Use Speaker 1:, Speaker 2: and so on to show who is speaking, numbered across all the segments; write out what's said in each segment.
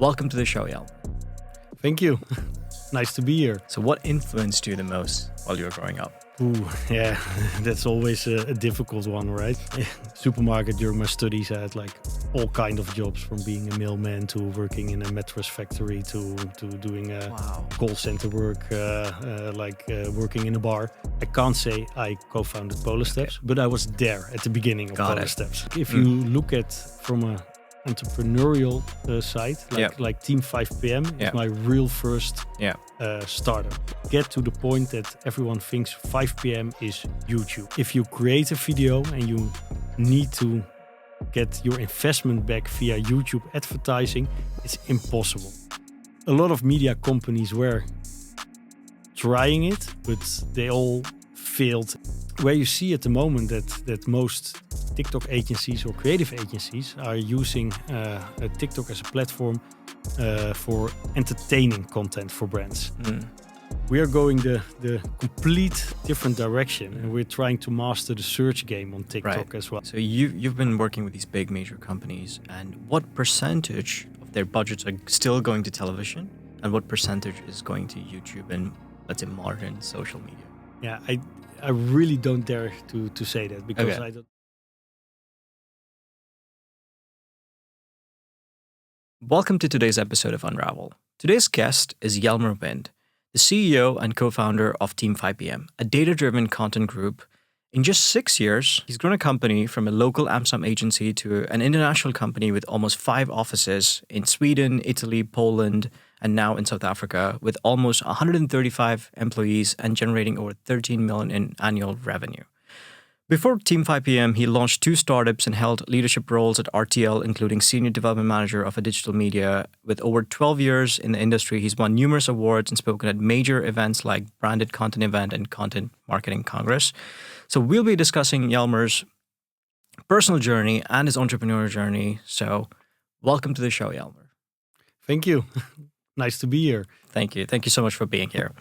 Speaker 1: Welcome to the show, Jelmer.
Speaker 2: Thank you. Nice to be here.
Speaker 1: So what influenced you the most while you were growing up?
Speaker 2: Yeah, that's always a difficult one, right? Supermarket during my studies, I had like all kind of jobs, from being a mailman to working in a mattress factory to doing call center work, working in a bar. I can't say I co-founded Polar Steps, but I was there at the beginning of Polar Steps. If you look at from a entrepreneurial side, like Team 5PM is my real first startup. Get to the point that everyone thinks 5PM is YouTube. If you create a video and you need to get your investment back via YouTube advertising, it's impossible. A lot of media companies were trying it, but they all failed. Where you see at the moment that most TikTok agencies or creative agencies are using TikTok as a platform for entertaining content for brands. We are going the complete different direction, and we're trying to master the search game on TikTok as well.
Speaker 1: So you've been working with these big major companies, and what percentage of their budgets are still going to television, and what percentage is going to YouTube and, let's say, modern social media?
Speaker 2: Yeah, I really don't dare to say that, because I don't.
Speaker 1: Welcome to today's episode of Unravel. Today's guest is Jelmer Wind, the CEO and co-founder of Team 5PM, a data-driven content group. In just 6 years, he's grown a company from a local Amsterdam agency to an international company with almost 5 offices in Sweden, Italy, Poland, and now in South Africa, with almost 135 employees and generating over 13 million in annual revenue. Before Team 5PM, he launched 2 startups and held leadership roles at RTL, including Senior Development Manager of a digital media. With over 12 years in the industry, he's won numerous awards and spoken at major events like Branded Content Event and Content Marketing Congress. So we'll be discussing Jelmer's personal journey and his entrepreneurial journey. So welcome to the show, Jelmer.
Speaker 2: Thank you. Nice to be here.
Speaker 1: Thank you. Thank you so much for being here.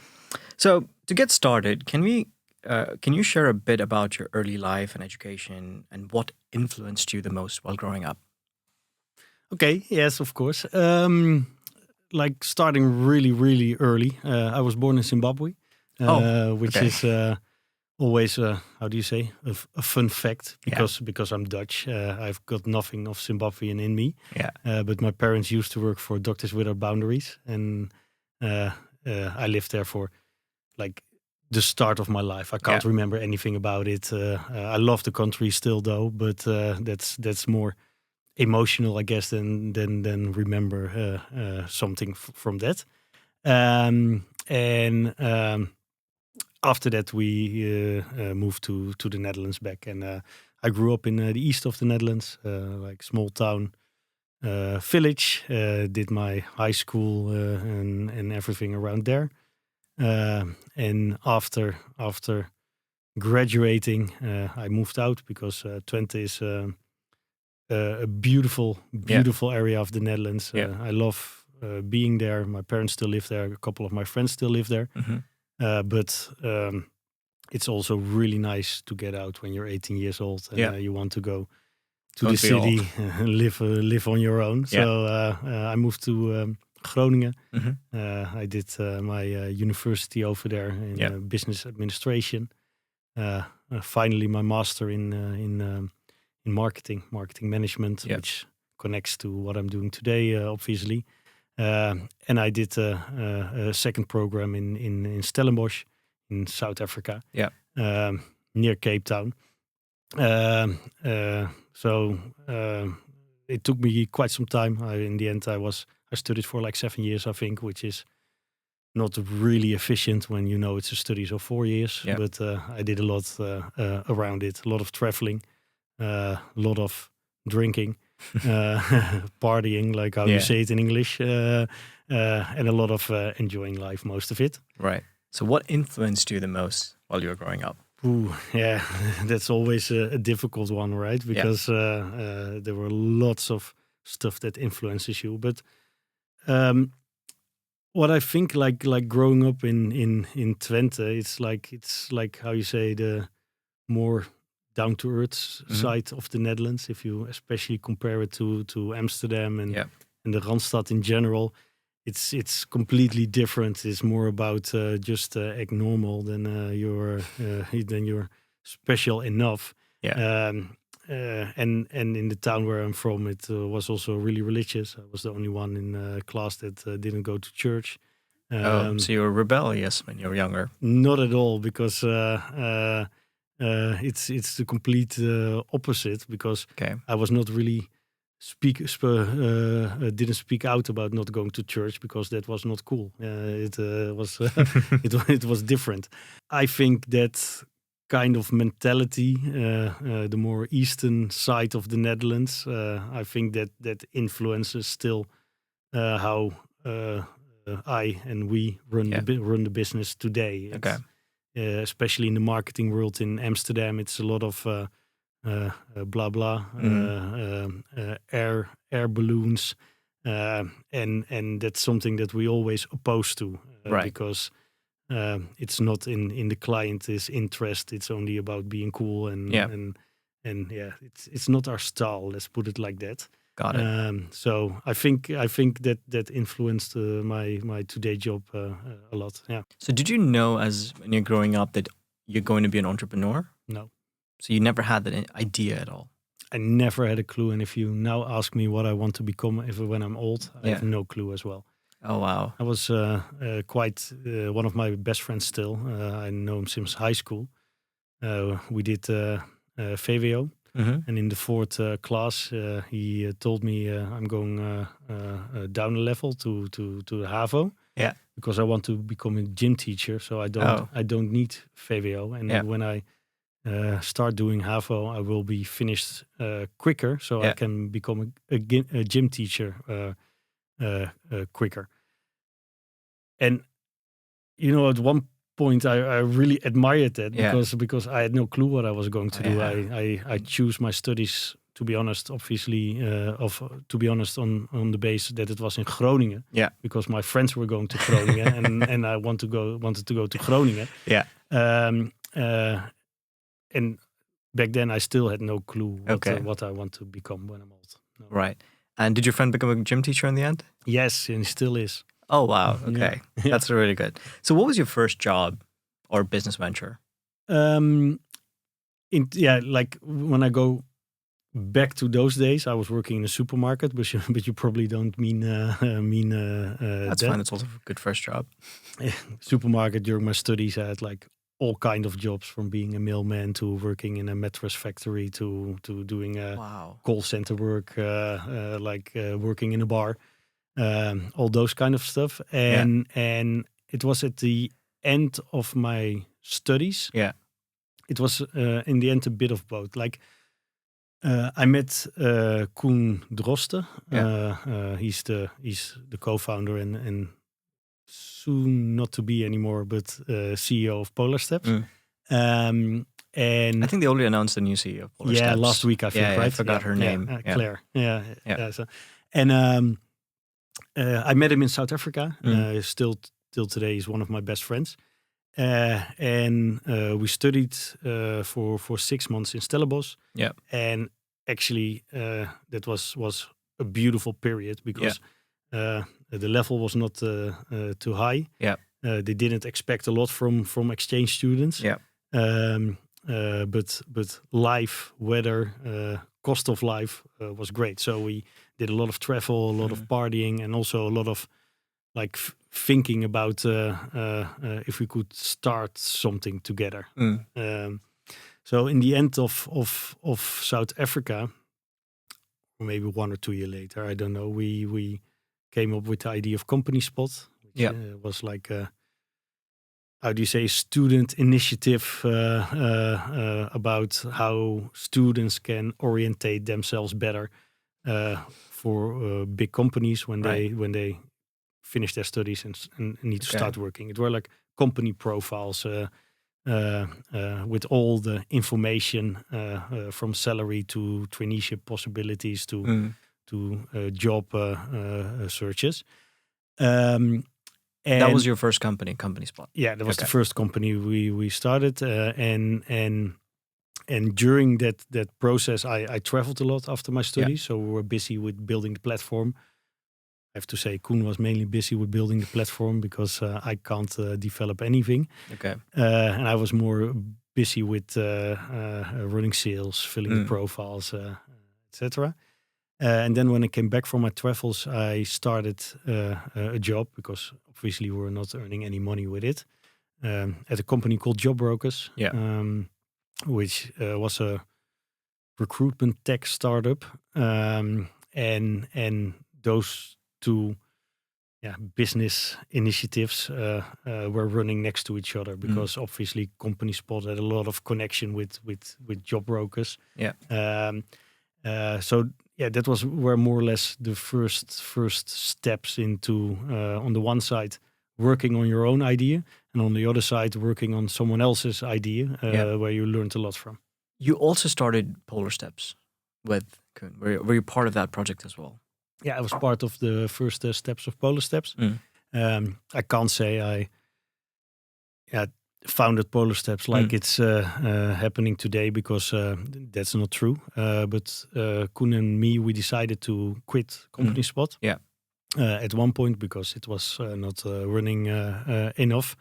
Speaker 1: So to get started, can you share a bit about your early life and education and what influenced you the most while growing up?
Speaker 2: Okay, yes, of course. Like starting really, really early. I was born in Zimbabwe, which is always, how do you say, a fun fact, because I'm Dutch. I've got nothing of Zimbabwean in me. But my parents used to work for Doctors Without Boundaries, and I lived there for like the start of my life. I can't remember anything about it. I love the country still, though, but that's more emotional, I guess, than remember something from that. After that, we moved to the Netherlands back, and I grew up in the east of the Netherlands, like small town village. Did my high school and everything around there. And after graduating, I moved out because Twente is a beautiful area of the Netherlands. I love being there. My parents still live there. A couple of my friends still live there. But it's also really nice to get out when you're 18 years old and you want to go to the city and live on your own. So I moved to Groningen. I did my university over there in business administration. Finally, my master in marketing management, which connects to what I'm doing today, obviously. And I did a second program in Stellenbosch in South Africa, near Cape Town. So it took me quite some time. In the end, I studied for like 7 years, I think, which is not really efficient when you know it's a study, so 4 years. But I did a lot around it, a lot of traveling, a lot of drinking, partying, like how you say it in English, and a lot of enjoying life, most of it.
Speaker 1: Right. So what influenced you the most while you were growing up?
Speaker 2: That's always a difficult one, right? Because there were lots of stuff that influences you. But what I think, like growing up in Twente, it's like how you say, the more down to earth side of the Netherlands. If you especially compare it to Amsterdam and and the Randstad in general, it's completely different. It's more about just act normal than you're special enough.
Speaker 1: Yeah.
Speaker 2: And in the town where I'm from, it was also really religious. I was the only one in class that didn't go to church.
Speaker 1: So you were rebellious when you were younger.
Speaker 2: Not at all, because it's the complete opposite. Because
Speaker 1: Okay.
Speaker 2: I was not really didn't speak out about not going to church, because that was not cool. It was it was different. I think that kind of mentality, the more eastern side of the Netherlands, I think that influences still how I and we run the business today.
Speaker 1: Okay.
Speaker 2: Especially in the marketing world in Amsterdam, it's a lot of blah blah, air balloons, and that's something that we always oppose to,
Speaker 1: Right.
Speaker 2: because it's not in the client's interest. It's only about being cool, and it's not our style. Let's put it like that.
Speaker 1: Got it.
Speaker 2: So I think that influenced my today job a lot. Yeah.
Speaker 1: So did you know, as when you're growing up, that you're going to be an entrepreneur?
Speaker 2: No.
Speaker 1: So you never had that idea at all?
Speaker 2: I never had a clue. And if you now ask me what I want to become when I'm old, I have no clue as well.
Speaker 1: Oh, wow.
Speaker 2: I was quite one of my best friends still. I know him since high school. We did VWO.
Speaker 1: Mm-hmm.
Speaker 2: And in the fourth class, he told me I'm going down a level to the HAVO.
Speaker 1: Yeah.
Speaker 2: Because I want to become a gym teacher. So I don't need VWO. And when I start doing HAVO, I will be finished quicker, so I can become a gym teacher quicker. And at one point I really admired that, because I had no clue what I was going to do. I choose my studies, to be honest, obviously, on the base that it was in Groningen.
Speaker 1: Yeah.
Speaker 2: Because my friends were going to Groningen, and I wanted to go to Groningen.
Speaker 1: Yeah.
Speaker 2: And back then I still had no clue what I want to become when I'm old. No.
Speaker 1: Right. And did your friend become a gym teacher in the end?
Speaker 2: Yes, and he still is.
Speaker 1: Oh, wow. Okay.
Speaker 2: Yeah.
Speaker 1: That's really good. So what was your first job or business venture?
Speaker 2: Like when I go back to those days, I was working in a supermarket, but you probably don't mean
Speaker 1: That's
Speaker 2: that.
Speaker 1: fine. It's also a good first job.
Speaker 2: Supermarket, during my studies, I had like all kind of jobs, from being a mailman to working in a mattress factory to doing call center work, working in a bar, all those kind of stuff. And it was at the end of my studies.
Speaker 1: Yeah,
Speaker 2: it was in the end a bit of both. Like I met Koen Drosten. He's the co-founder and soon not to be anymore, but CEO of Polar Steps. And
Speaker 1: I think they already announced the new CEO of Polar Steps.
Speaker 2: Last week, I think, right?
Speaker 1: I forgot her name.
Speaker 2: Claire. So, and I met him in South Africa. Still till today, he's one of my best friends. And we studied for 6 months in Stellenbosch.
Speaker 1: Yeah.
Speaker 2: And actually, that was a beautiful period, because the level was not too high.
Speaker 1: Yeah.
Speaker 2: They didn't expect a lot from exchange students.
Speaker 1: Yeah.
Speaker 2: But life, weather, cost of life was great. So we did a lot of travel, a lot of partying, and also a lot of thinking about if we could start something together. So in the end of South Africa, or maybe 1 or 2 years later, I don't know, we came up with the idea of Company Spot, which was like how do you say, student initiative about how students can orientate themselves better for big companies when they finish their studies and need to start working. It were like company profiles with all the information from salary to traineeship possibilities to job searches.
Speaker 1: And that was your first Company Spot.
Speaker 2: Yeah, that was the first company we started, and during that process, I traveled a lot after my studies. So we were busy with building the platform. have to say Koen was mainly busy with building the platform because I can't develop anything.
Speaker 1: Okay.
Speaker 2: And I was more busy with running sales, filling the profiles, etc. And then when I came back from my travels, I started a job because obviously we were not earning any money with it at a company called Job Brokers, which was a recruitment tech startup. And those two business initiatives were running next to each other because obviously Company Spot had a lot of connection with Job Brokers. So that was where more or less the first steps into on the one side working on your own idea, and on the other side working on someone else's idea where you learned a lot from.
Speaker 1: You also started Polar Steps with Koen. Were you part of that project as well?
Speaker 2: Yeah, I was part of the first steps of Polar Steps. I can't say I founded Polar Steps like it's happening today because that's not true. But Koen and me, we decided to quit Company Spot at one point because it was not running enough.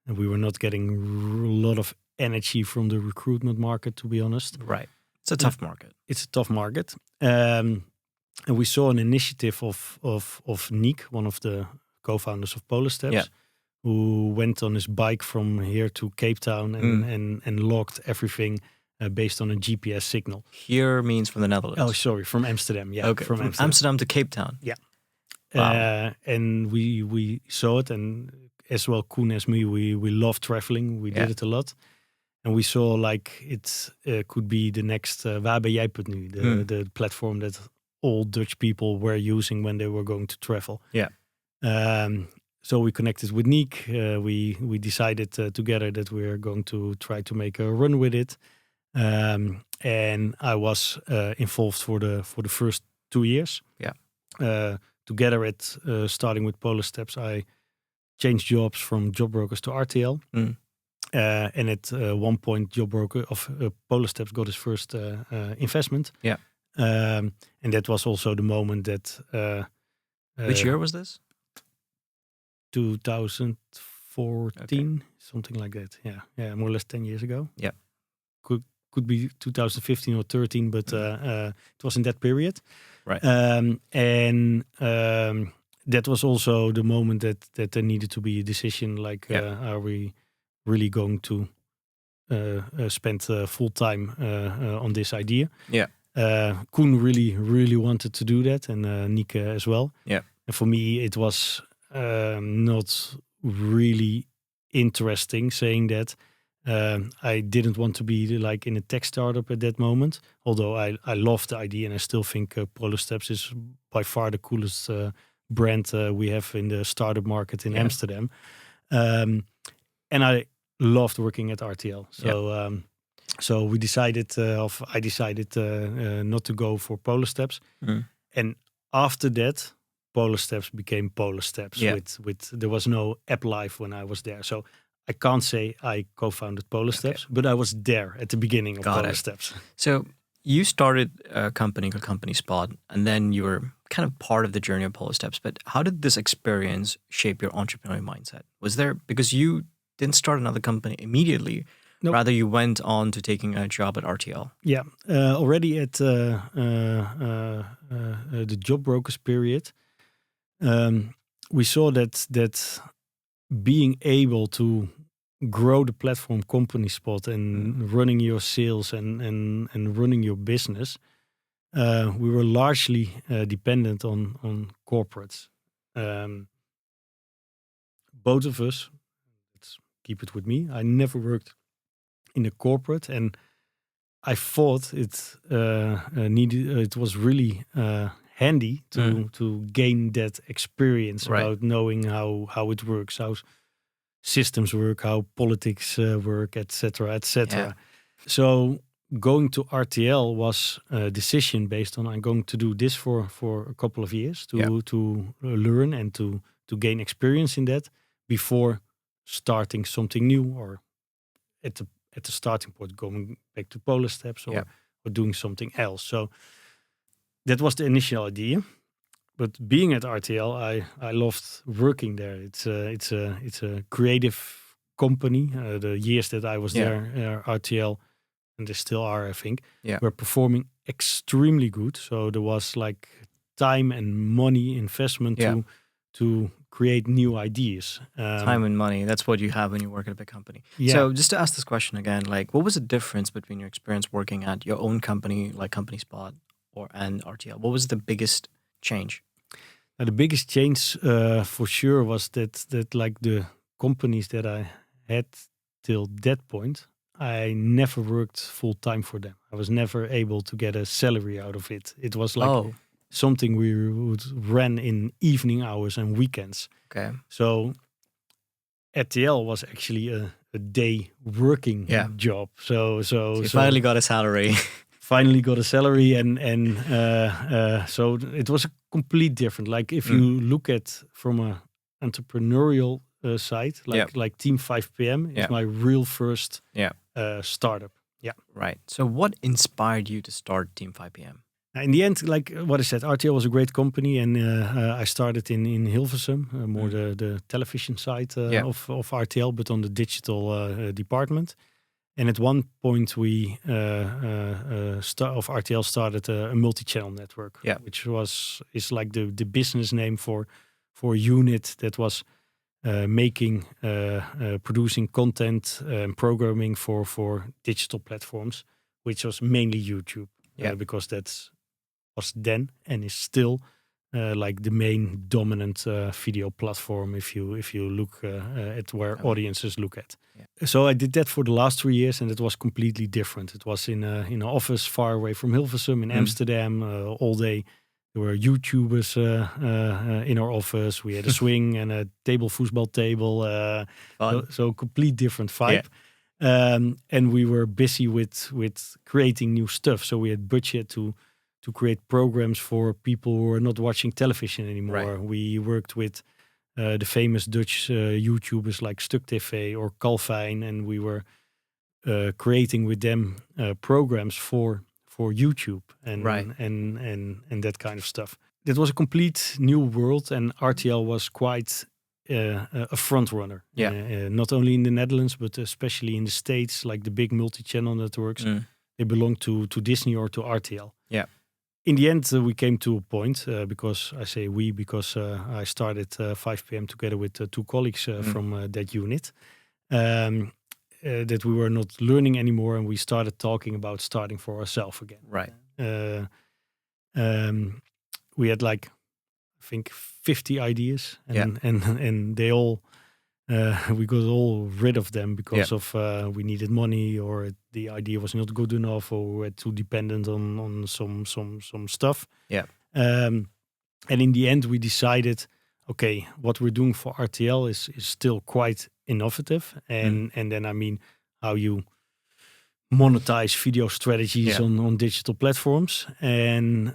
Speaker 2: And we were not getting a lot of energy from the recruitment market, to be honest.
Speaker 1: Right. It's a tough market.
Speaker 2: It's a tough market. And we saw an initiative of Nick, one of the co-founders of Polar Steps, who went on his bike from here to Cape Town and logged everything based on a GPS signal.
Speaker 1: Here means from the Netherlands.
Speaker 2: Oh, sorry, from Amsterdam. Yeah,
Speaker 1: okay, from Amsterdam to Cape Town.
Speaker 2: Yeah.
Speaker 1: Wow.
Speaker 2: And we saw it, and as well, Koen as me, we love traveling. We did it a lot. And we saw like it could be the next Waar ben jij punt nu, the platform that all Dutch people were using when they were going to travel.
Speaker 1: Yeah.
Speaker 2: So we connected with Nick. We decided together that we are going to try to make a run with it. And I was involved for the first 2 years.
Speaker 1: Yeah.
Speaker 2: Together at starting with Polar Steps, I changed jobs from Job Brokers to RTL. And at one point, Polar Steps got his first investment.
Speaker 1: Yeah.
Speaker 2: And that was also the moment that.
Speaker 1: Which year was this?
Speaker 2: 2014, something like that. Yeah, more or less 10 years ago.
Speaker 1: Yeah,
Speaker 2: could be 2015 or 13, but it was in that period.
Speaker 1: Right.
Speaker 2: And that was also the moment that there needed to be a decision. Like, are we really going to spend full time on this idea?
Speaker 1: Yeah.
Speaker 2: Koen really wanted to do that, and Nick as well.
Speaker 1: Yeah.
Speaker 2: And for me, it was not really interesting saying that. I didn't want to be like in a tech startup at that moment, although I love the idea, and I still think Polar Steps is by far the coolest brand we have in the startup market in Amsterdam. And I loved working at RTL. So so I decided not to go for Polar Steps. And after that, Polar Steps became Polar Steps. With there was no app live when I was there. So I can't say I co-founded Polar Steps, but I was there at the beginning of Polar Steps.
Speaker 1: So you started a company called Company Spot, and then you were kind of part of the journey of Polar Steps. But how did this experience shape your entrepreneurial mindset? Was there, because you didn't start another company immediately, rather you went on to taking a job at RTL? Yeah,
Speaker 2: already at the Job Brokers period, we saw that being able to grow the platform Company Spot and running your sales and running your business, we were largely dependent on corporates. Both of us, let's keep it with me, I never worked in a corporate, and I thought it was really handy to gain that experience about knowing how it works, how systems work, how politics work, etc., etc. Yeah. So going to RTL was a decision based on I'm going to do this for a couple of years to learn and to gain experience in that before starting something new, or at the starting point going back to Polar Steps or doing something else. So that was the initial idea. but being at RTL, I loved working there. It's a creative company. The years that I was there, RTL, and they still are, I think, were performing extremely good. So there was like time and money investment to create new ideas.
Speaker 1: Time and money, that's what you have when you work at a big company.
Speaker 2: Yeah.
Speaker 1: So just to ask this question again, like what was the difference between your experience working at your own company, like Company Spot, and RTL? What was the biggest change?
Speaker 2: The biggest change for sure was that like the companies that I had till that point, I never worked full time for them. I was never able to get a salary out of it. It was like something we would run in evening hours and weekends.
Speaker 1: Okay.
Speaker 2: So RTL was actually a day working job. So you
Speaker 1: finally got a salary.
Speaker 2: Finally got a salary, and so it was a complete different. Like if you look at from a entrepreneurial side, like Team 5 PM is my real first startup. Yeah.
Speaker 1: Right. So what inspired you to start Team 5 PM?
Speaker 2: In the end, like what I said, RTL was a great company, and I started in Hilversum, more the television side of RTL, but on the digital department. And at one point, we of RTL started a multi-channel network, which is like the business name for a unit that was producing content and programming for digital platforms, which was mainly YouTube, because that was then and is still like the main dominant video platform if you look at where audiences look at. So I did that for the last 3 years, and it was completely different. It was in an office far away from Hilversum in Amsterdam. All day there were YouTubers in our office. We had a swing and a football table. So complete different vibe. And we were busy with creating new stuff. So we had budget to create programs for people who are not watching television anymore. Right. We worked with the famous Dutch YouTubers like Stuk TV or Calvijn, and we were creating with them programs for YouTube and that kind of stuff. That was a complete new world, and RTL was quite a front runner. Not only in the Netherlands, but especially in the States, like the big multi-channel networks. They belong to Disney or to RTL.
Speaker 1: Yeah.
Speaker 2: In the end, we came to a point, because I say we, because I started 5 PM together with 2 colleagues from that unit, that we were not learning anymore, and we started talking about starting for ourselves again.
Speaker 1: Right.
Speaker 2: We had like, I think, 50 ideas, and they all, we got all rid of them because of we needed money, or the idea was not good enough, or we were too dependent on some stuff.
Speaker 1: Yeah.
Speaker 2: And in the end, we decided, okay, what we're doing for RTL is still quite innovative, and then I mean how you monetize video strategies on digital platforms, and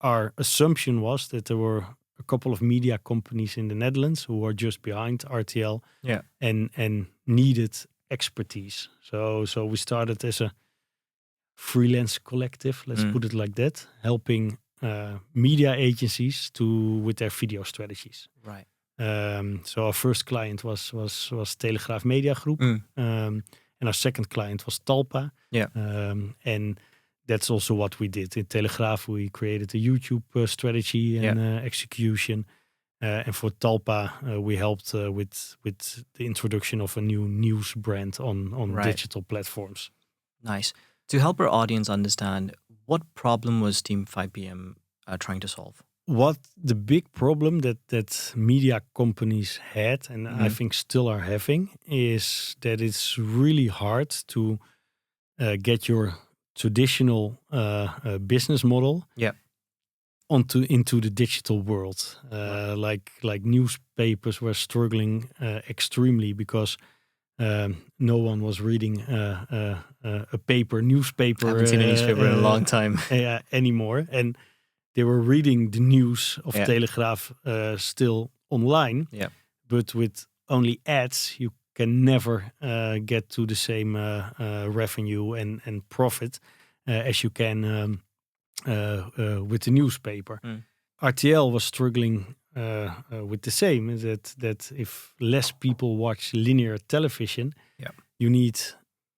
Speaker 2: our assumption was that there were a couple of media companies in the Netherlands who are just behind RTL and needed expertise. So we started as a freelance collective, let's put it like that, helping media agencies with their video strategies.
Speaker 1: Right.
Speaker 2: So our first client was Telegraaf Media Groep, and our second client was Talpa.
Speaker 1: Yeah.
Speaker 2: And that's also what we did. In Telegraaf, we created a YouTube strategy and execution. And for Talpa, we helped with the introduction of a new news brand on digital platforms.
Speaker 1: Nice. To help our audience understand, what problem was Team 5 PM trying to solve?
Speaker 2: What the big problem that media companies had, and I think still are having, is that it's really hard to get your traditional business model into the digital world. Like newspapers were struggling extremely because no one was reading a newspaper.
Speaker 1: I haven't seen a newspaper in a long time
Speaker 2: anymore, and they were reading the news of Telegraaf still online. Yeah. But with only ads, you can never get to the same revenue and profit as you can with the newspaper. RTL was struggling with the same. That if less people watch linear television, you need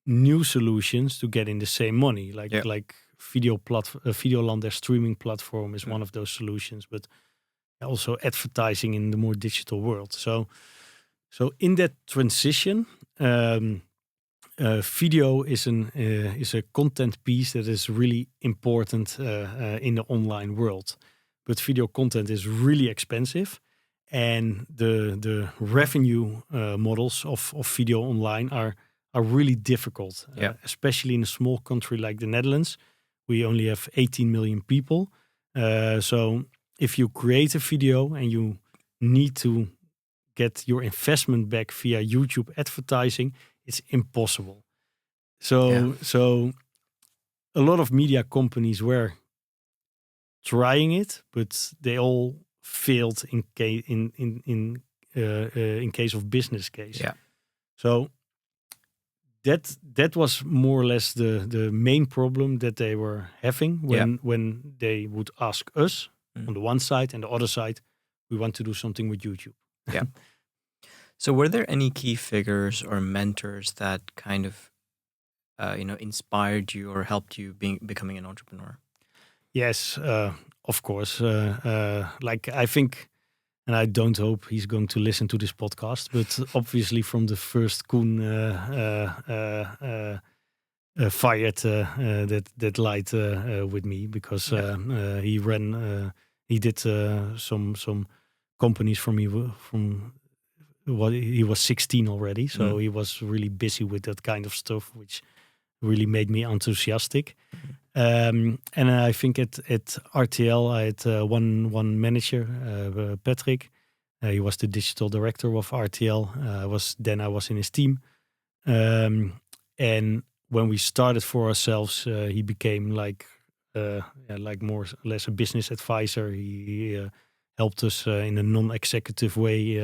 Speaker 2: new solutions to get in the same money. Like Videoland, their streaming platform, is one of those solutions, but also advertising in the more digital world. So in that transition, video is a content piece that is really important in the online world. But video content is really expensive, and the revenue models of video online are really difficult, especially in a small country like the Netherlands. We only have 18 million people. So if you create a video and you need to get your investment back via YouTube advertising, it's impossible. So a lot of media companies were trying it, but they all failed in case of business case.
Speaker 1: Yeah.
Speaker 2: So that was more or less the main problem that they were having when they would ask us on the one side, and the other side, we want to do something with YouTube.
Speaker 1: Yeah. So were there any key figures or mentors that kind of inspired you or helped you becoming an entrepreneur?
Speaker 2: Yes, of course. Like I think, and I don't hope he's going to listen to this podcast, but obviously from the first Koen fired that light with me, because he did some companies for me from what he was 16 already, so he was really busy with that kind of stuff, which really made me enthusiastic. And I think at RTL I had one manager, Patrick. He was the digital director of RTL. I was in his team, and when we started for ourselves, he became like more or less a business advisor. He helped us in a non-executive way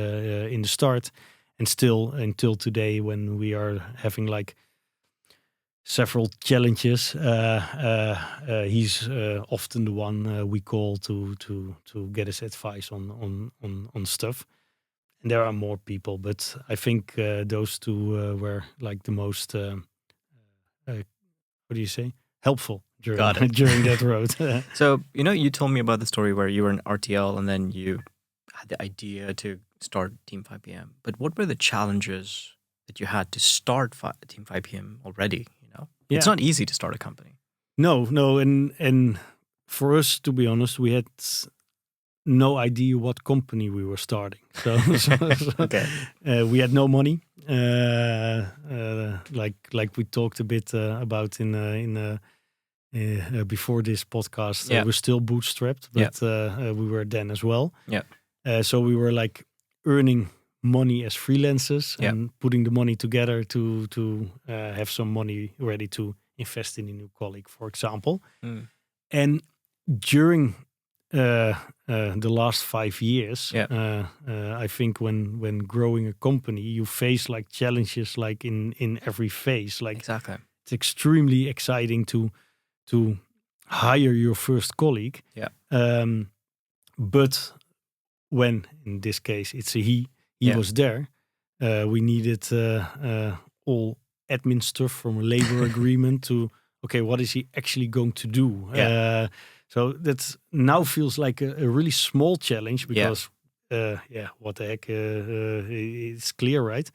Speaker 2: in the start, and still until today, when we are having like several challenges, he's often the one we call to get his advice on stuff. And there are more people, but I think those two were like the most what do you say, helpful during during that road.
Speaker 1: So you told me about the story where you were in RTL and then you had the idea to start Team 5PM. But what were the challenges that you had to start Team 5PM already? It's not easy to start a company.
Speaker 2: No, and for us, to be honest, we had no idea what company we were starting. So
Speaker 1: Okay.
Speaker 2: We had no money. Like we talked a bit about in before this podcast. We're still bootstrapped, but we were then as well.
Speaker 1: Yeah.
Speaker 2: So we were like earning money as freelancers and putting the money together to have some money ready to invest in a new colleague, for example. And during the last 5 years, I think when growing a company, you face like challenges like in every phase. Like
Speaker 1: exactly,
Speaker 2: it's extremely exciting to hire your first colleague. But when in this case it's a he was there, we needed all admin stuff from a labor agreement to what is he actually going to do? So that now feels like a really small challenge because what the heck, it's clear, right?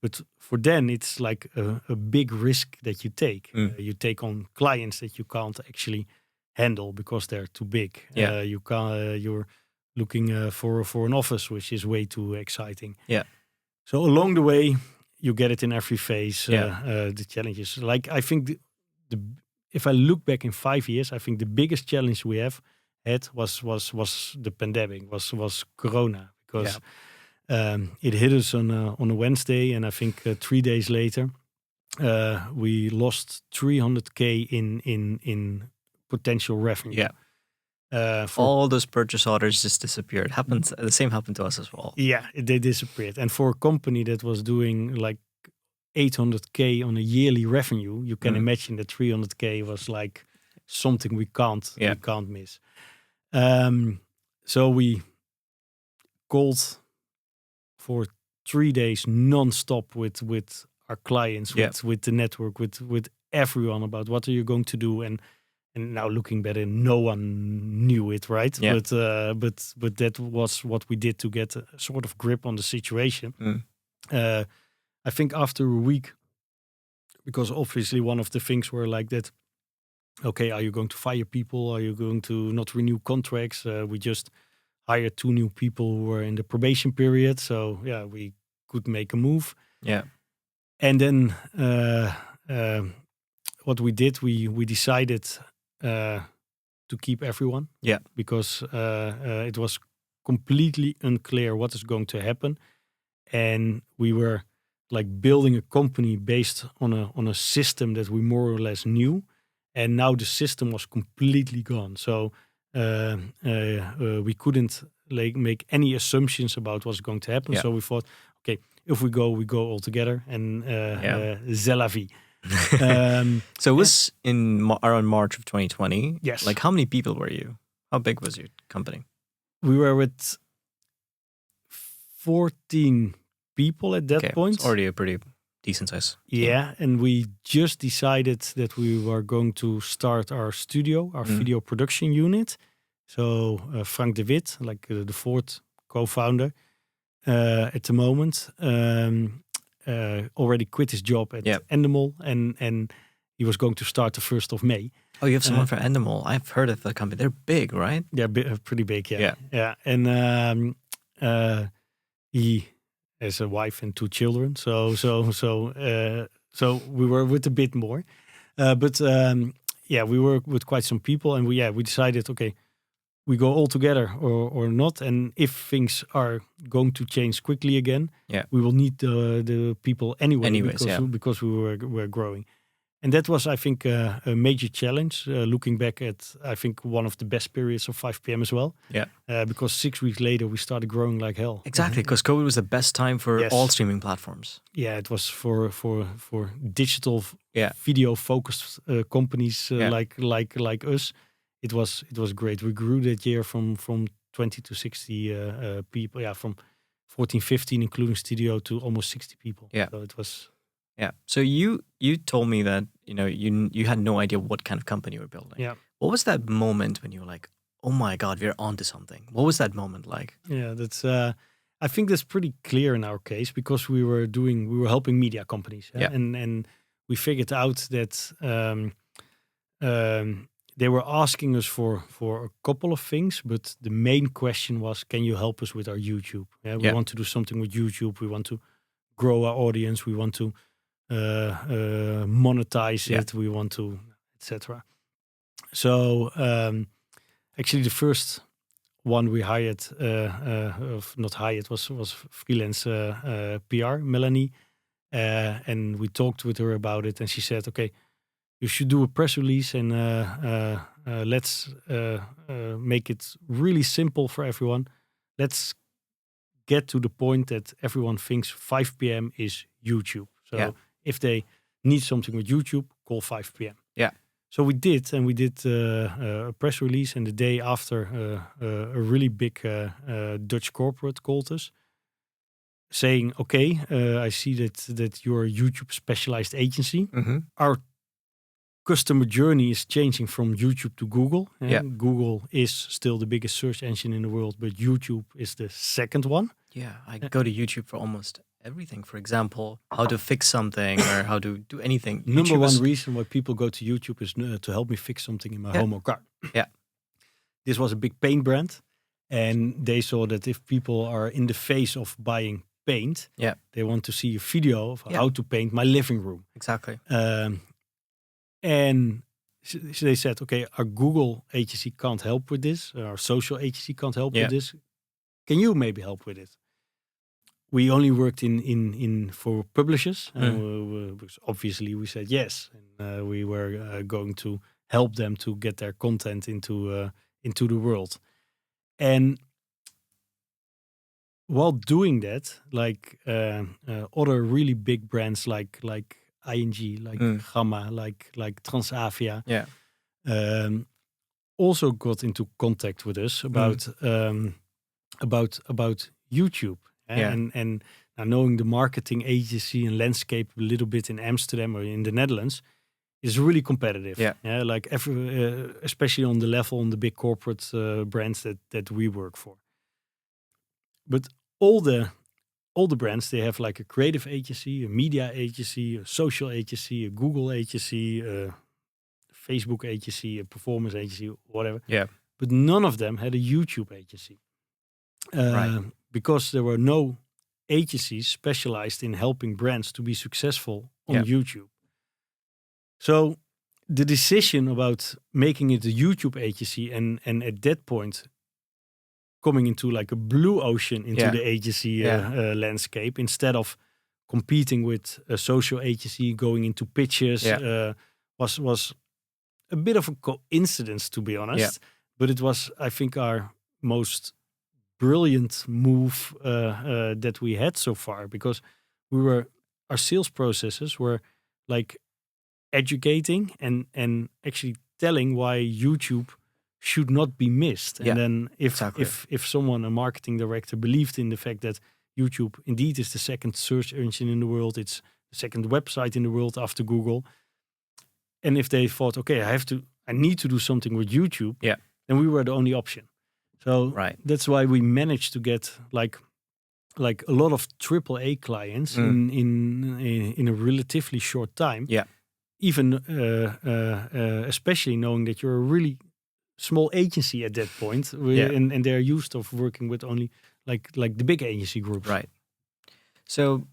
Speaker 2: But for then it's like a big risk that you take. You take on clients that you can't actually handle because they're too big. You can't. You're looking for an office, which is way too exciting. So along the way, you get it in every phase. The challenges. Like I think the if I look back in 5 years, I think the biggest challenge we have had was the pandemic, was Corona, because it hit us on a Wednesday, and I think 3 days later we lost 300K in potential revenue.
Speaker 1: All those purchase orders just disappeared. The same happened to us as well.
Speaker 2: They disappeared. And for a company that was doing like 800K on a yearly revenue, you can imagine that 300K was like something we can't miss. So we called for 3 days non-stop with our clients, with the network, with everyone about what are you going to do. And now looking back, no one knew it, right?
Speaker 1: Yeah.
Speaker 2: But that was what we did to get a sort of grip on the situation. I think after a week, because obviously one of the things were like that, okay, are you going to fire people? Are you going to not renew contracts? We just hired 2 new people who were in the probation period. So yeah, we could make a move.
Speaker 1: Yeah.
Speaker 2: And then what we did, we decided to keep everyone.
Speaker 1: Yeah.
Speaker 2: Because it was completely unclear what is going to happen. And we were like building a company based on a system that we more or less knew. And now the system was completely gone. So we couldn't like make any assumptions about what's going to happen.
Speaker 1: Yeah.
Speaker 2: So we thought, okay, if we go all together, and c'est la vie.
Speaker 1: So it was in around March of 2020.
Speaker 2: Yes.
Speaker 1: Like, how many people were you? How big was your company?
Speaker 2: We were with 14 people at that point.
Speaker 1: It's already a pretty decent size.
Speaker 2: Yeah, and we just decided that we were going to start our studio, our video production unit. So Frank de Wit, like the fourth co-founder at the moment, already quit his job at Endemol, and he was going to start the 1st of May.
Speaker 1: Oh, you have someone for Endemol. I've heard of the company. They're big, right?
Speaker 2: They're pretty big, yeah. And he has a wife and 2 children, so we were with a bit more, but we were with quite some people, and we decided, okay, we go all together or not, and if things are going to change quickly again, we will need the people anyway because we were growing. And that was, I think, a major challenge. Looking back at, I think, one of the best periods of 5 p.m. as well.
Speaker 1: Yeah.
Speaker 2: Because 6 weeks later, we started growing like hell.
Speaker 1: Exactly, because COVID was the best time for all streaming platforms.
Speaker 2: Yeah, it was for digital video-focused companies like us. It was great. We grew that year from 20 to 60 people. Yeah, from 14, 15, including studio, to almost 60 people.
Speaker 1: Yeah.
Speaker 2: So it was...
Speaker 1: Yeah. So you told me that you had no idea what kind of company you were building.
Speaker 2: Yeah.
Speaker 1: What was that moment when you were like, oh my God, we're onto something? What was that moment like?
Speaker 2: Yeah, that's. I think that's pretty clear in our case, because we were helping media companies, and we figured out that they were asking us for a couple of things, but the main question was, can you help us with our YouTube? We want to do something with YouTube. We want to grow our audience. We want to monetize it. We want to, etc. So actually, the first one we hired, was freelance PR, Melanie, and we talked with her about it, and she said, "Okay, you should do a press release, and let's make it really simple for everyone. Let's get to the point that everyone thinks 5 p.m. is YouTube. So if they need something with YouTube, call 5 p.m.
Speaker 1: Yeah.
Speaker 2: So we did, and we did a press release, and the day after, a really big Dutch corporate called us, saying, "Okay, I see that you're a YouTube specialized agency.
Speaker 1: Mm-hmm.
Speaker 2: Our customer journey is changing from YouTube to Google. Google is still the biggest search engine in the world, but YouTube is the second one."
Speaker 1: Yeah, I go to YouTube for almost everything. For example, how to fix something or how to do anything.
Speaker 2: Number one reason why people go to YouTube is to help me fix something in my home or car.
Speaker 1: Yeah.
Speaker 2: This was a big paint brand, and they saw that if people are in the phase of buying paint, they want to see a video of how to paint my living room.
Speaker 1: Exactly.
Speaker 2: And they said, okay, our Google agency can't help with this. Our social agency can't help with this. Can you maybe help with it? We only worked in for publishers. Because obviously we said yes. And we were going to help them to get their content into the world. And while doing that, like other really big brands like ING, like Gamma, like Transavia, also got into contact with us about YouTube. And now knowing the marketing agency and landscape a little bit in Amsterdam or in the Netherlands is really competitive. Like especially on the level on the big corporate brands that we work for. But all the brands, they have like a creative agency, a media agency, a social agency, a Google agency, a Facebook agency, a performance agency, whatever. But none of them had a YouTube agency. Because there were no agencies specialized in helping brands to be successful on YouTube. So the decision about making it a YouTube agency and at that point coming into like a blue ocean into the agency landscape instead of competing with a social agency, going into pitches, was a bit of a coincidence, to be honest. But it was, I think, our most brilliant move that we had so far, because our sales processes were like educating and actually telling why YouTube should not be missed. And then if someone, a marketing director, believed in the fact that YouTube indeed is the second search engine in the world, it's the second website in the world after Google, and if they thought, okay, I need to do something with YouTube, then we were the only option. So that's why we managed to get like a lot of AAA clients in a relatively short time. Even especially knowing that you're a really small agency at that point, and they're used of working with only like the big agency groups.
Speaker 1: So,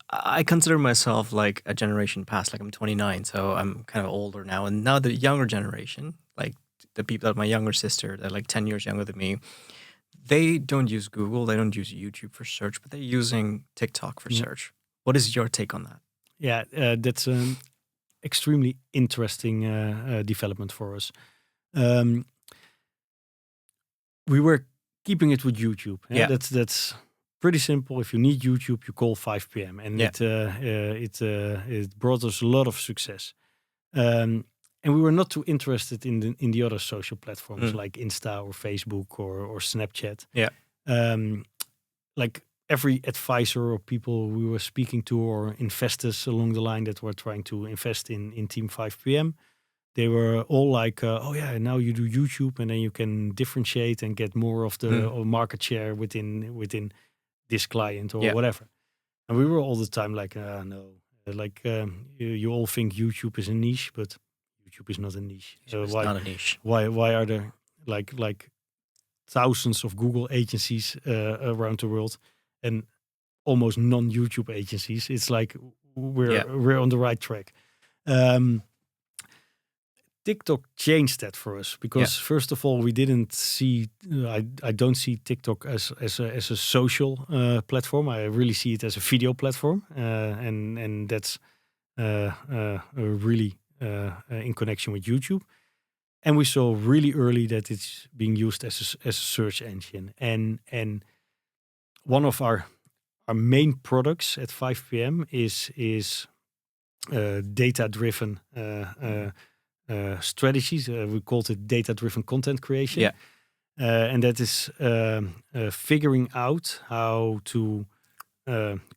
Speaker 1: I consider myself like a generation past. Like I'm 29, so I'm kind of older now. And now the younger generation, like the people like my younger sister, they're like 10 years younger than me. They don't use Google, they don't use YouTube for search, but they're using TikTok for search. What is your take on that?
Speaker 2: That's an extremely interesting development for us. We were keeping it with YouTube. That's pretty simple. If you need YouTube, you call 5 p.m. and it brought us a lot of success. And we were not too interested in the other social platforms like Insta or Facebook or Snapchat. Like every advisor or people we were speaking to or investors along the line that were trying to invest in Team 5 p.m., they were all like, now you do YouTube and then you can differentiate and get more of the market share within this client or whatever. And we were all the time like, no. Like you all think YouTube is a niche, but YouTube is not a niche.
Speaker 1: So it's not a niche.
Speaker 2: Why are there like thousands of Google agencies around the world and almost non-YouTube agencies? It's like we're on the right track. TikTok changed that for us because first of all, we didn't see. I don't see TikTok as a social platform. I really see it as a video platform, and that's really in connection with YouTube. And we saw really early that it's being used as a search engine. And one of our main products at 5 p.m. is data-driven strategies. We called it data-driven content creation. And that is figuring out how to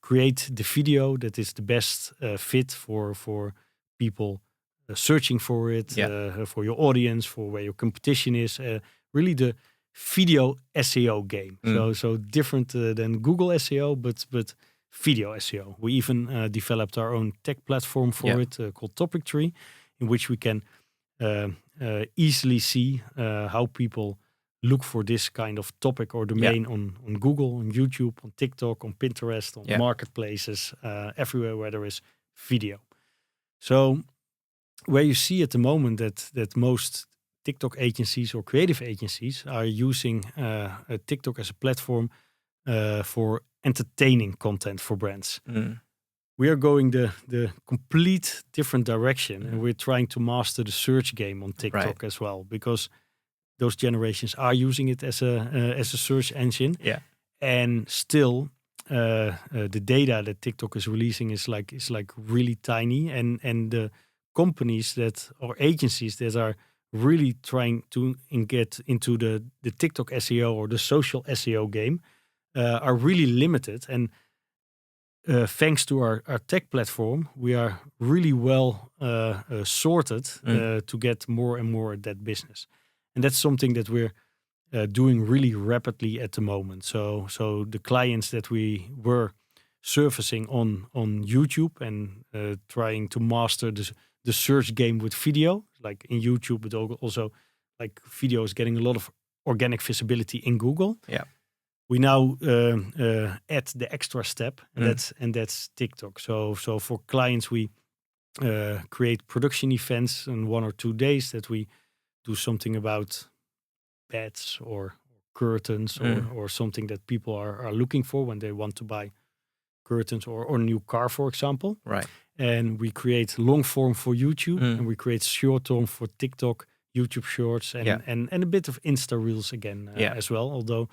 Speaker 2: create the video that is the best fit for people searching for it, for your audience, for where your competition is. Really the video SEO game. So different than Google SEO, but video SEO. We even developed our own tech platform for it called Topic Tree, in which we can easily see how people look for this kind of topic or domain on Google, on YouTube, on TikTok, on Pinterest, on marketplaces, everywhere where there is video. So where you see at the moment that most TikTok agencies or creative agencies are using TikTok as a platform for entertaining content for brands. We are going the complete different direction, and we're trying to master the search game on TikTok as well, because those generations are using it as a search engine. And still, the data that TikTok is releasing is like really tiny, and the companies that or agencies that are really trying to get into the TikTok SEO or the social SEO game are really limited. And thanks to our tech platform, we are really well sorted to get more and more at that business. And that's something that we're doing really rapidly at the moment. So the clients that we were surfacing on YouTube and trying to master the search game with video, like in YouTube, but also like video is getting a lot of organic visibility in Google.
Speaker 1: Yeah.
Speaker 2: We now add the extra step, and that's TikTok. So for clients, we create production events in 1 or 2 days that we do something about beds or curtains or something that people are looking for when they want to buy curtains or a new car, for example.
Speaker 1: Right.
Speaker 2: And we create long form for YouTube and we create short form for TikTok, YouTube Shorts, and a bit of Insta Reels again as well. Although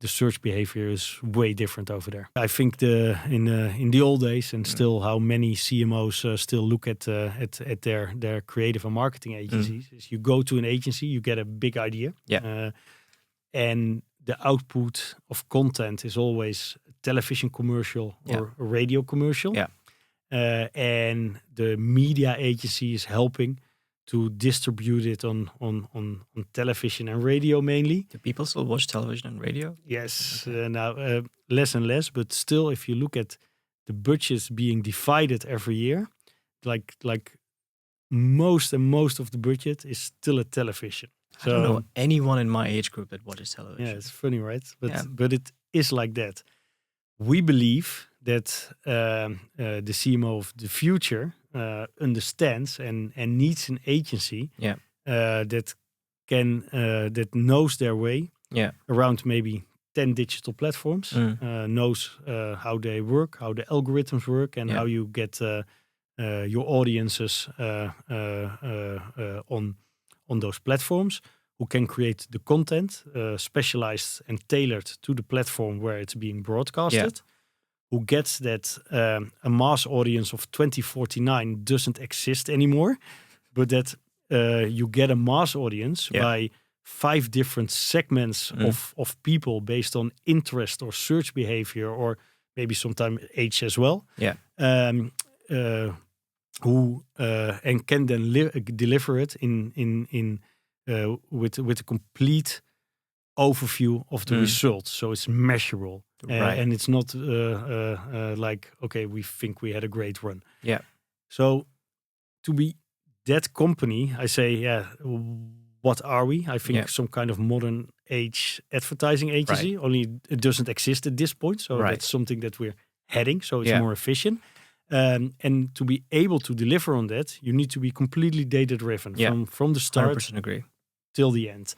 Speaker 2: the search behavior is way different over there. I think in the old days and still how many CMOs still look at their creative and marketing agencies is you go to an agency, you get a big idea, and the output of content is always a television commercial or a radio commercial. And the media agency is helping to distribute it on television and radio mainly.
Speaker 1: Do people still watch television and radio?
Speaker 2: Yes, now less and less, but still, if you look at the budgets being divided every year, like most of the budget is still at television.
Speaker 1: I don't know anyone in my age group that watches television.
Speaker 2: Yeah, it's funny, right? But it is like that. We believe that the CMO of the future understands and needs an agency that knows their way around maybe 10 digital platforms, knows how they work, how the algorithms work, and how you get your audiences on those platforms, who can create the content specialized and tailored to the platform where it's being broadcasted, who gets that a mass audience of 2049 doesn't exist anymore, but that you get a mass audience by 5 different segments of people based on interest or search behavior or maybe sometimes age as well. Who and can then deliver it with a complete overview of the results. So it's measurable, and it's not like, okay, we think we had a great run. So to be that company, I say, what are we? I think some kind of modern age advertising agency. Only it doesn't exist at this point. So that's something that we're heading. So it's more efficient. And to be able to deliver on that, you need to be completely data-driven from the start
Speaker 1: 100% agree.
Speaker 2: Till the end.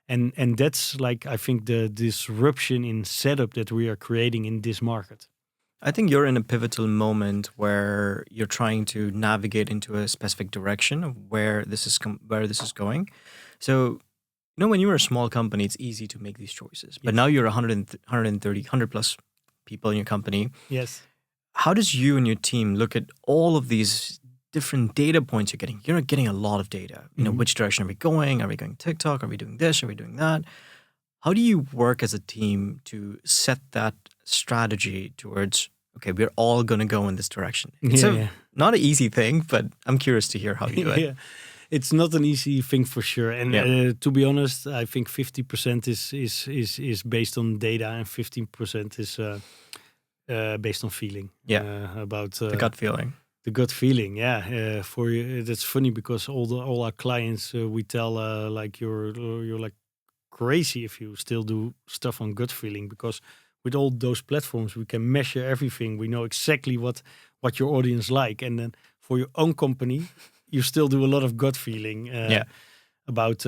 Speaker 2: And that's like, I think, the disruption in setup that we are creating in this market.
Speaker 1: I think you're in a pivotal moment where you're trying to navigate into a specific direction of where this is going. So, when you're a small company, it's easy to make these choices. But now you're 100 plus people in your company.
Speaker 2: Yes.
Speaker 1: How does you and your team look at all of these different data points you're getting? You're getting a lot of data. Which direction are we going? Are we going TikTok? Are we doing this? Are we doing that? How do you work as a team to set that strategy towards, okay, we're all going to go in this direction? It's not an easy thing, but I'm curious to hear how you do it.
Speaker 2: It's not an easy thing for sure. And to be honest, I think 50% is based on data and 15% is based on feeling. About
Speaker 1: the gut feeling.
Speaker 2: The gut feeling, for you, that's funny because all our clients we tell like you're like crazy if you still do stuff on gut feeling, because with all those platforms we can measure everything. We know exactly what your audience like, and then for your own company you still do a lot of gut feeling about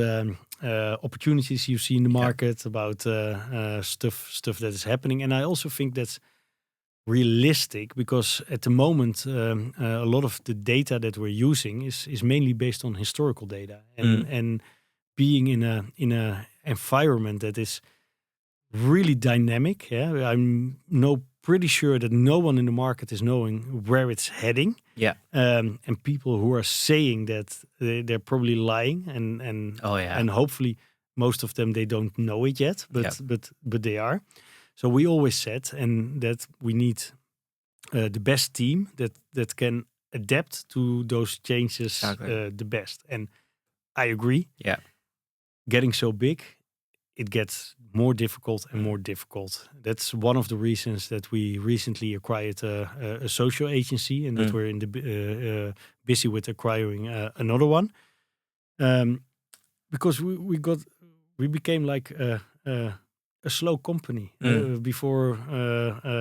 Speaker 2: opportunities you see in the market, about stuff that is happening. And I also think that's realistic, because at the moment a lot of the data that we're using is mainly based on historical data, and being in a environment that is really dynamic. I'm no pretty sure that no one in the market is knowing where it's heading.
Speaker 1: Yeah.
Speaker 2: And people who are saying that they're probably lying, and hopefully most of them, they don't know it yet, but they are. So we always said, and that we need the best team that can adapt to those changes the best. And I agree.
Speaker 1: Yeah.
Speaker 2: Getting so big, it gets more difficult and more difficult. That's one of the reasons that we recently acquired a social agency, and that we're in the busy with acquiring another one. Because we became like a slow company before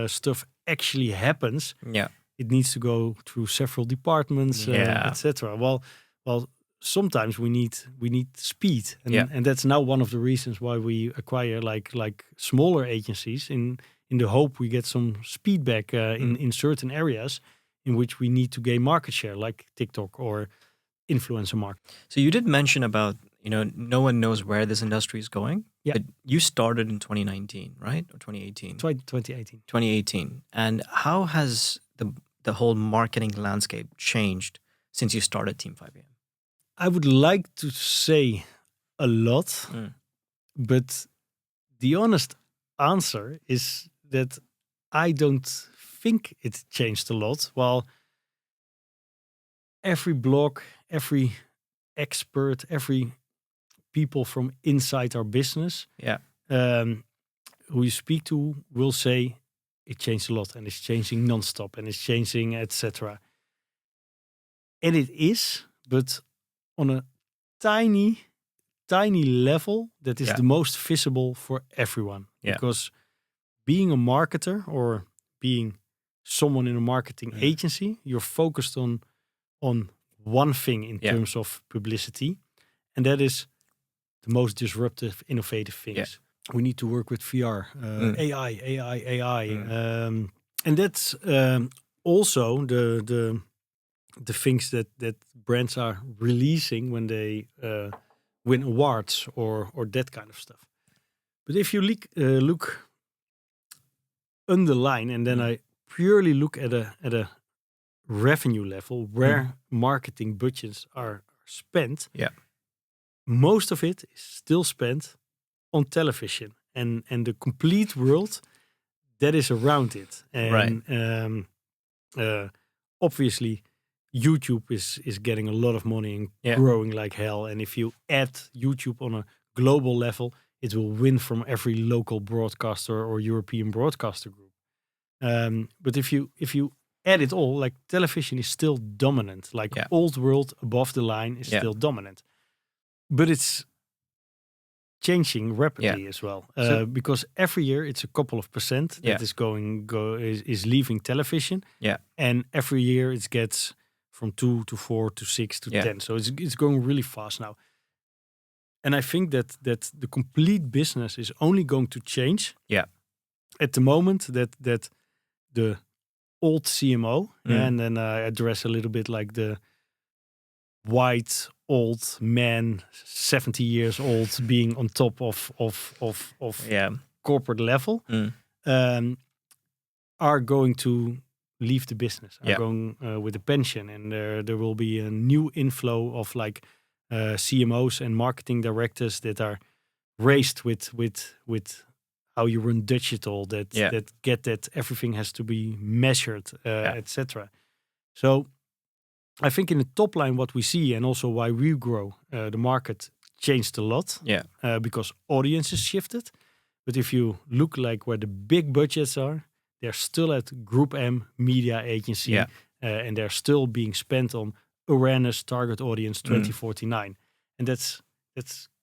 Speaker 2: stuff actually happens.
Speaker 1: Yeah.
Speaker 2: It needs to go through several departments, etc. Well, sometimes we need speed, and that's now one of the reasons why we acquire like smaller agencies in the hope we get some speed back in certain areas in which we need to gain market share, like TikTok or influencer market.
Speaker 1: So you did mention about, no one knows where this industry is going.
Speaker 2: Yeah.
Speaker 1: But you started in 2019, right? Or 2018?
Speaker 2: 2018.
Speaker 1: 2018. And how has the whole marketing landscape changed since you started Team 5PM?
Speaker 2: I would like to say a lot, but the honest answer is that I don't think it changed a lot. While every blog, every expert, every people from inside our business, who you speak to, will say it changed a lot and it's changing nonstop and it's changing, etc. And it is, but on a tiny level that is the most visible for everyone.
Speaker 1: Yeah.
Speaker 2: Because being a marketer or being someone in a marketing agency, you're focused on one thing in terms of publicity, and that is the most disruptive, innovative things. Yeah. We need to work with VR, AI, and that's also the things that brands are releasing when they win awards or that kind of stuff. But if you look underline, and then I purely look at a revenue level where marketing budgets are spent, most of it is still spent on television and the complete world that is around it. And obviously YouTube is getting a lot of money and growing like hell. And if you add YouTube on a global level, it will win from every local broadcaster or European broadcaster group. But if you add it all, like television is still dominant. Like old world above the line is still dominant. But it's changing rapidly as well. Because every year it's a couple of percent that is leaving television. Yeah. And every year it gets from 2 to 4 to 6 to 10. So it's going really fast now. And I think that the complete business is only going to change at the moment that the old CMO, and then I address a little bit like the white old man, 70 years old, being on top of corporate level, are going to leave the business, are going with a pension, and there will be a new inflow of like CMOs and marketing directors that are raised with how you run digital, that get that everything has to be measured, etc. So I think in the top line, what we see, and also why we grow, the market changed a lot. Because audiences shifted. But if you look like where the big budgets are, they're still at Group M media agency, and they're still being spent on awareness, target audience 2049, and that's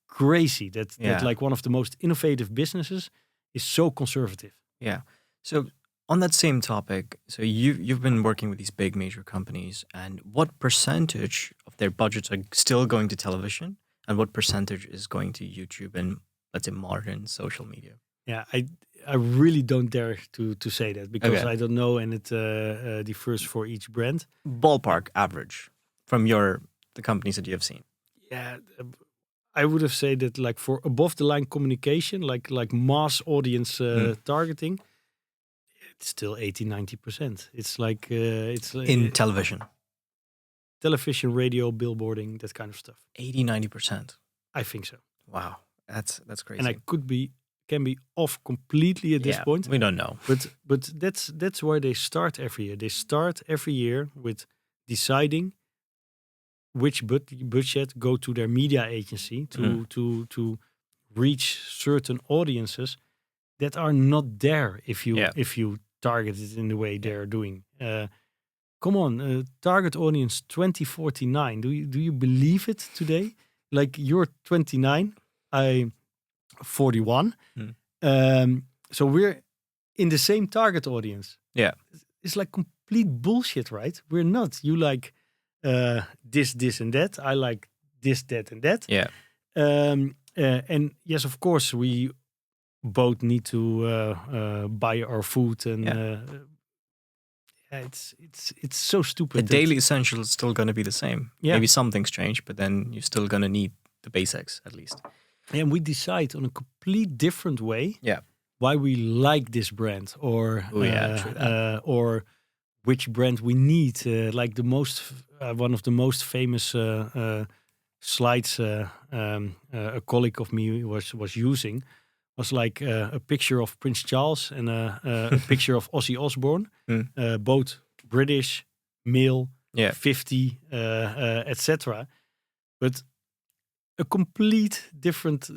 Speaker 2: crazy. That like one of the most innovative businesses is so conservative. Yeah.
Speaker 1: So on that same topic, so you've been working with these big major companies, and what percentage of their budgets are still going to television, and what percentage is going to YouTube and, let's say, modern social media?
Speaker 2: Yeah, I really don't dare to say that, because I don't know, and it differs for each brand.
Speaker 1: Ballpark average from the companies that you have seen.
Speaker 2: Yeah, I would have said that like for above the line communication, like mass audience targeting, it's still 80-90%. It's like
Speaker 1: In television,
Speaker 2: television, radio, billboarding, that kind of stuff.
Speaker 1: 80-90%.
Speaker 2: I think so.
Speaker 1: Wow, that's crazy.
Speaker 2: And I can be off completely at this point.
Speaker 1: We don't know.
Speaker 2: But that's where they start every year. They start every year with deciding which budget go to their media agency to reach certain audiences that are not there if you target it in the way they're doing. Come on, target audience 2049. Do you believe it today? Like you're 29, I'm 41. So we're in the same target audience.
Speaker 1: Yeah.
Speaker 2: It's like complete bullshit, right? We're not. You like this, and that. I like this, that, and that.
Speaker 1: Yeah.
Speaker 2: And yes, of course, we both need to buy our food, and it's so stupid.
Speaker 1: The daily essential is still going to be the same.
Speaker 2: Yeah.
Speaker 1: Maybe some things change, but then you're still going to need the basics at least.
Speaker 2: And we decide on a complete different way.
Speaker 1: Yeah.
Speaker 2: Why we like this brand, or
Speaker 1: true that.
Speaker 2: or which brand we need. Like the most one of the most famous slides a colleague of me was using was like a picture of Prince Charles and a picture of Ozzy Osbourne, both British, male, 50, etc. But a complete different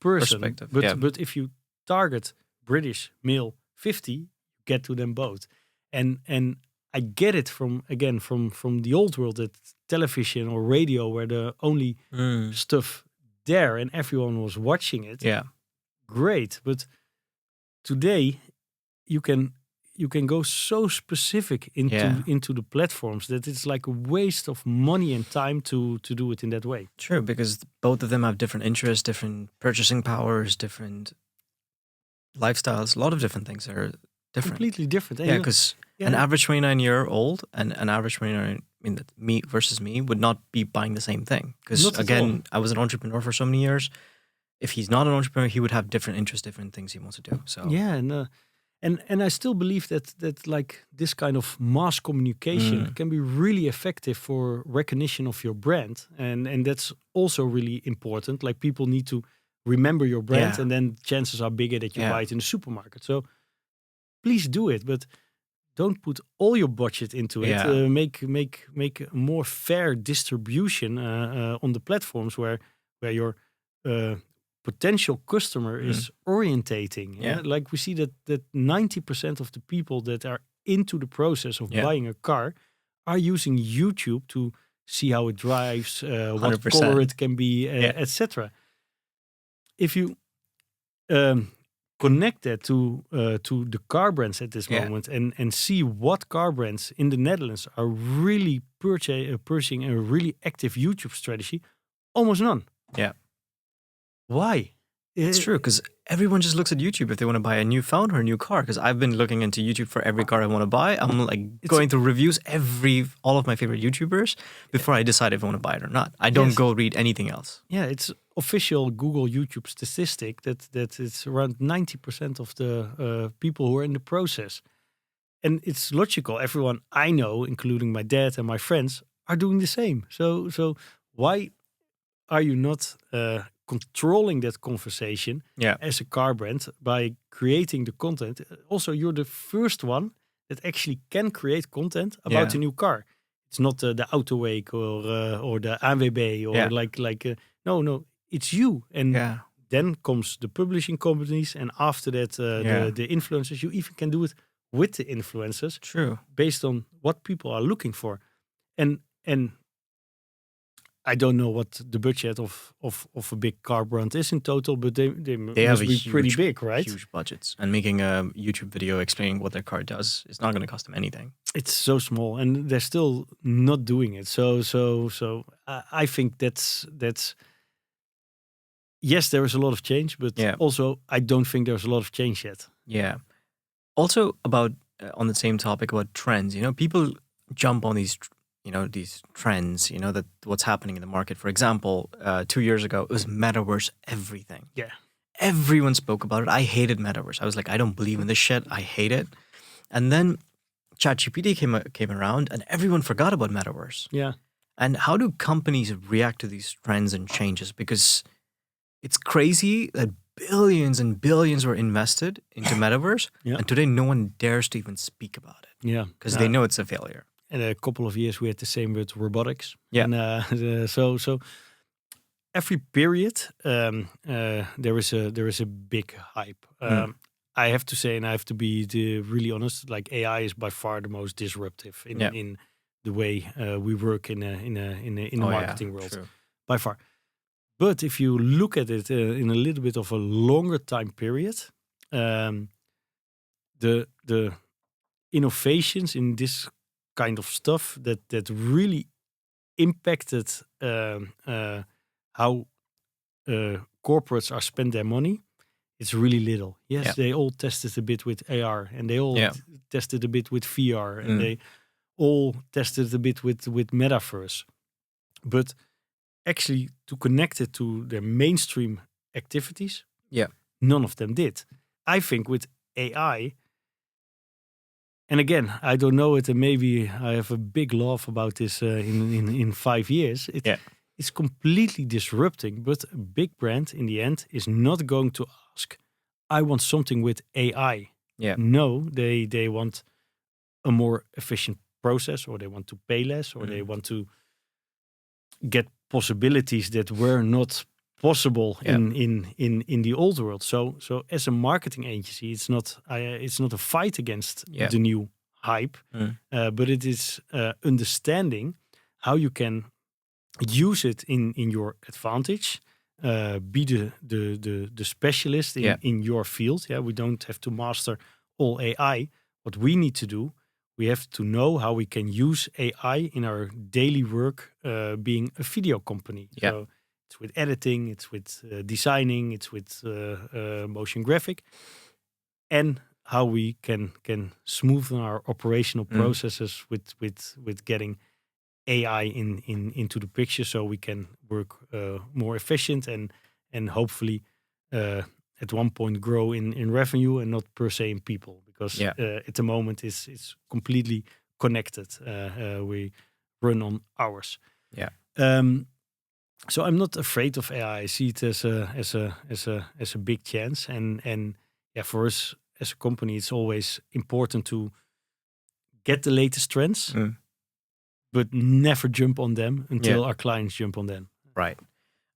Speaker 2: person.
Speaker 1: Perspective.
Speaker 2: But if you target British, male, 50, you get to them both. And I get it from the old world, that television or radio were the only stuff there and everyone was watching it.
Speaker 1: Yeah.
Speaker 2: Great. But today you can go so specific into the platforms that it's like a waste of money and time to do it in that way.
Speaker 1: True, because both of them have different interests, different purchasing powers, different lifestyles, a lot of different things that are different.
Speaker 2: Completely different.
Speaker 1: Yeah, because an average 29-year-old and an average 29, me versus me would not be buying the same thing. Because again, I was an entrepreneur for so many years. If he's not an entrepreneur, he would have different interests, different things he wants to do. So
Speaker 2: yeah, and I still believe that like this kind of mass communication can be really effective for recognition of your brand, and that's also really important. Like people need to remember your brand, and then chances are bigger that you buy it in the supermarket. So please do it, but don't put all your budget into it. Make a more fair distribution on the platforms where your potential customer is orientating.
Speaker 1: Yeah.
Speaker 2: Like we see that 90% of the people that are into the process of buying a car are using YouTube to see how it drives, what
Speaker 1: 100%.
Speaker 2: color it can be, etc. If you connect that to the car brands at this moment and see what car brands in the Netherlands are really pursuing a really active YouTube strategy, almost none.
Speaker 1: Yeah.
Speaker 2: Why?
Speaker 1: It's true, because everyone just looks at YouTube if they want to buy a new phone or a new car. Because I've been looking into YouTube for every car I want to buy. I'm like going through reviews, all of my favorite YouTubers, before I decide if I want to buy it or not. I don't go read anything else.
Speaker 2: Yeah, it's official Google YouTube statistic that it's around 90% of the people who are in the process. And it's logical. Everyone I know, including my dad and my friends, are doing the same. So why are you not controlling that conversation as a car brand by creating the content? Also, you're the first one that actually can create content about a new car. It's not the Autoweek or the ANWB or no, it's you. And then comes the publishing companies, and after that the influencers. You even can do it with the influencers.
Speaker 1: True.
Speaker 2: Based on what people are looking for. And I don't know what the budget of a big car brand is in total, but they must be pretty big, right?
Speaker 1: Huge budgets. And making a YouTube video explaining what their car does is not going to cost them anything.
Speaker 2: It's so small, and they're still not doing it. So I think that's yes, there is a lot of change, but also I don't think there's a lot of change yet.
Speaker 1: Yeah. Also about on the same topic about trends, people jump on these trends, that what's happening in the market. For example, 2 years ago, it was Metaverse everything.
Speaker 2: Yeah.
Speaker 1: everyone spoke about it. I hated Metaverse. I was like, I don't believe in this shit. I hate it. And then ChatGPT came around, and everyone forgot about Metaverse.
Speaker 2: Yeah.
Speaker 1: And how do companies react to these trends and changes? Because it's crazy that billions and billions were invested into Metaverse,
Speaker 2: Yeah.
Speaker 1: and today no one dares to even speak about it
Speaker 2: Yeah.
Speaker 1: because they know it's a failure.
Speaker 2: In a couple of years, we had the same with robotics.
Speaker 1: Yeah.
Speaker 2: And so every period there is a big hype. I have to say, and I have to be really honest, like AI is by far the most disruptive in the way we work in the marketing world,
Speaker 1: true.
Speaker 2: by far. But if you look at it in a little bit of a longer time period, the innovations in this kind of stuff that really impacted how corporates are spend their money, it's really little. Yes, they all tested a bit with AR, and they all tested a bit with VR, and they all tested a bit with Metaverse. But actually, to connect it to their mainstream activities, none of them did. I think with AI, and again, I don't know it, and maybe I have a big laugh about this in 5 years. It's completely disrupting, but a big brand in the end is not going to ask, I want something with AI. No, they want a more efficient process, or they want to pay less, or they want to get possibilities that were not possible in the old world. So as a marketing agency, it's not a fight against the new hype, but it is understanding how you can use it in your advantage. Be the specialist in your field. We don't have to master all AI. What we need to do, we have to know how we can use AI in our daily work, being a video company. So it's with editing, it's with designing, it's with motion graphic, and how we can smoothen our operational processes with getting AI into the picture, so we can work more efficient and hopefully at one point grow in revenue and not per se in people, because at the moment it's completely connected. We run on hours. So I'm not afraid of AI. I see it as a big chance, and for us as a company, it's always important to get the latest trends, but never jump on them until our clients jump on them.
Speaker 1: Right.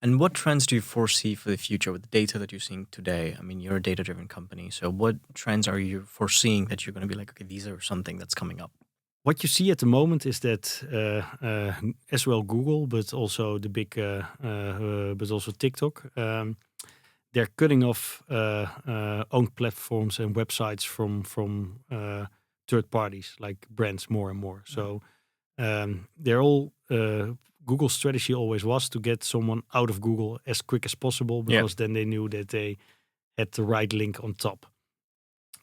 Speaker 1: And what trends do you foresee for the future with the data that you're seeing today? I mean, you're a data-driven company. So what trends are you foreseeing that you're going to be like, okay, these are something that's coming up?
Speaker 2: What you see at the moment is that as well Google, but also the big, but also TikTok, they're cutting off own platforms and websites from third parties, like brands, more and more. So they're all Google's strategy always was to get someone out of Google as quick as possible, because then they knew that they had the right link on top.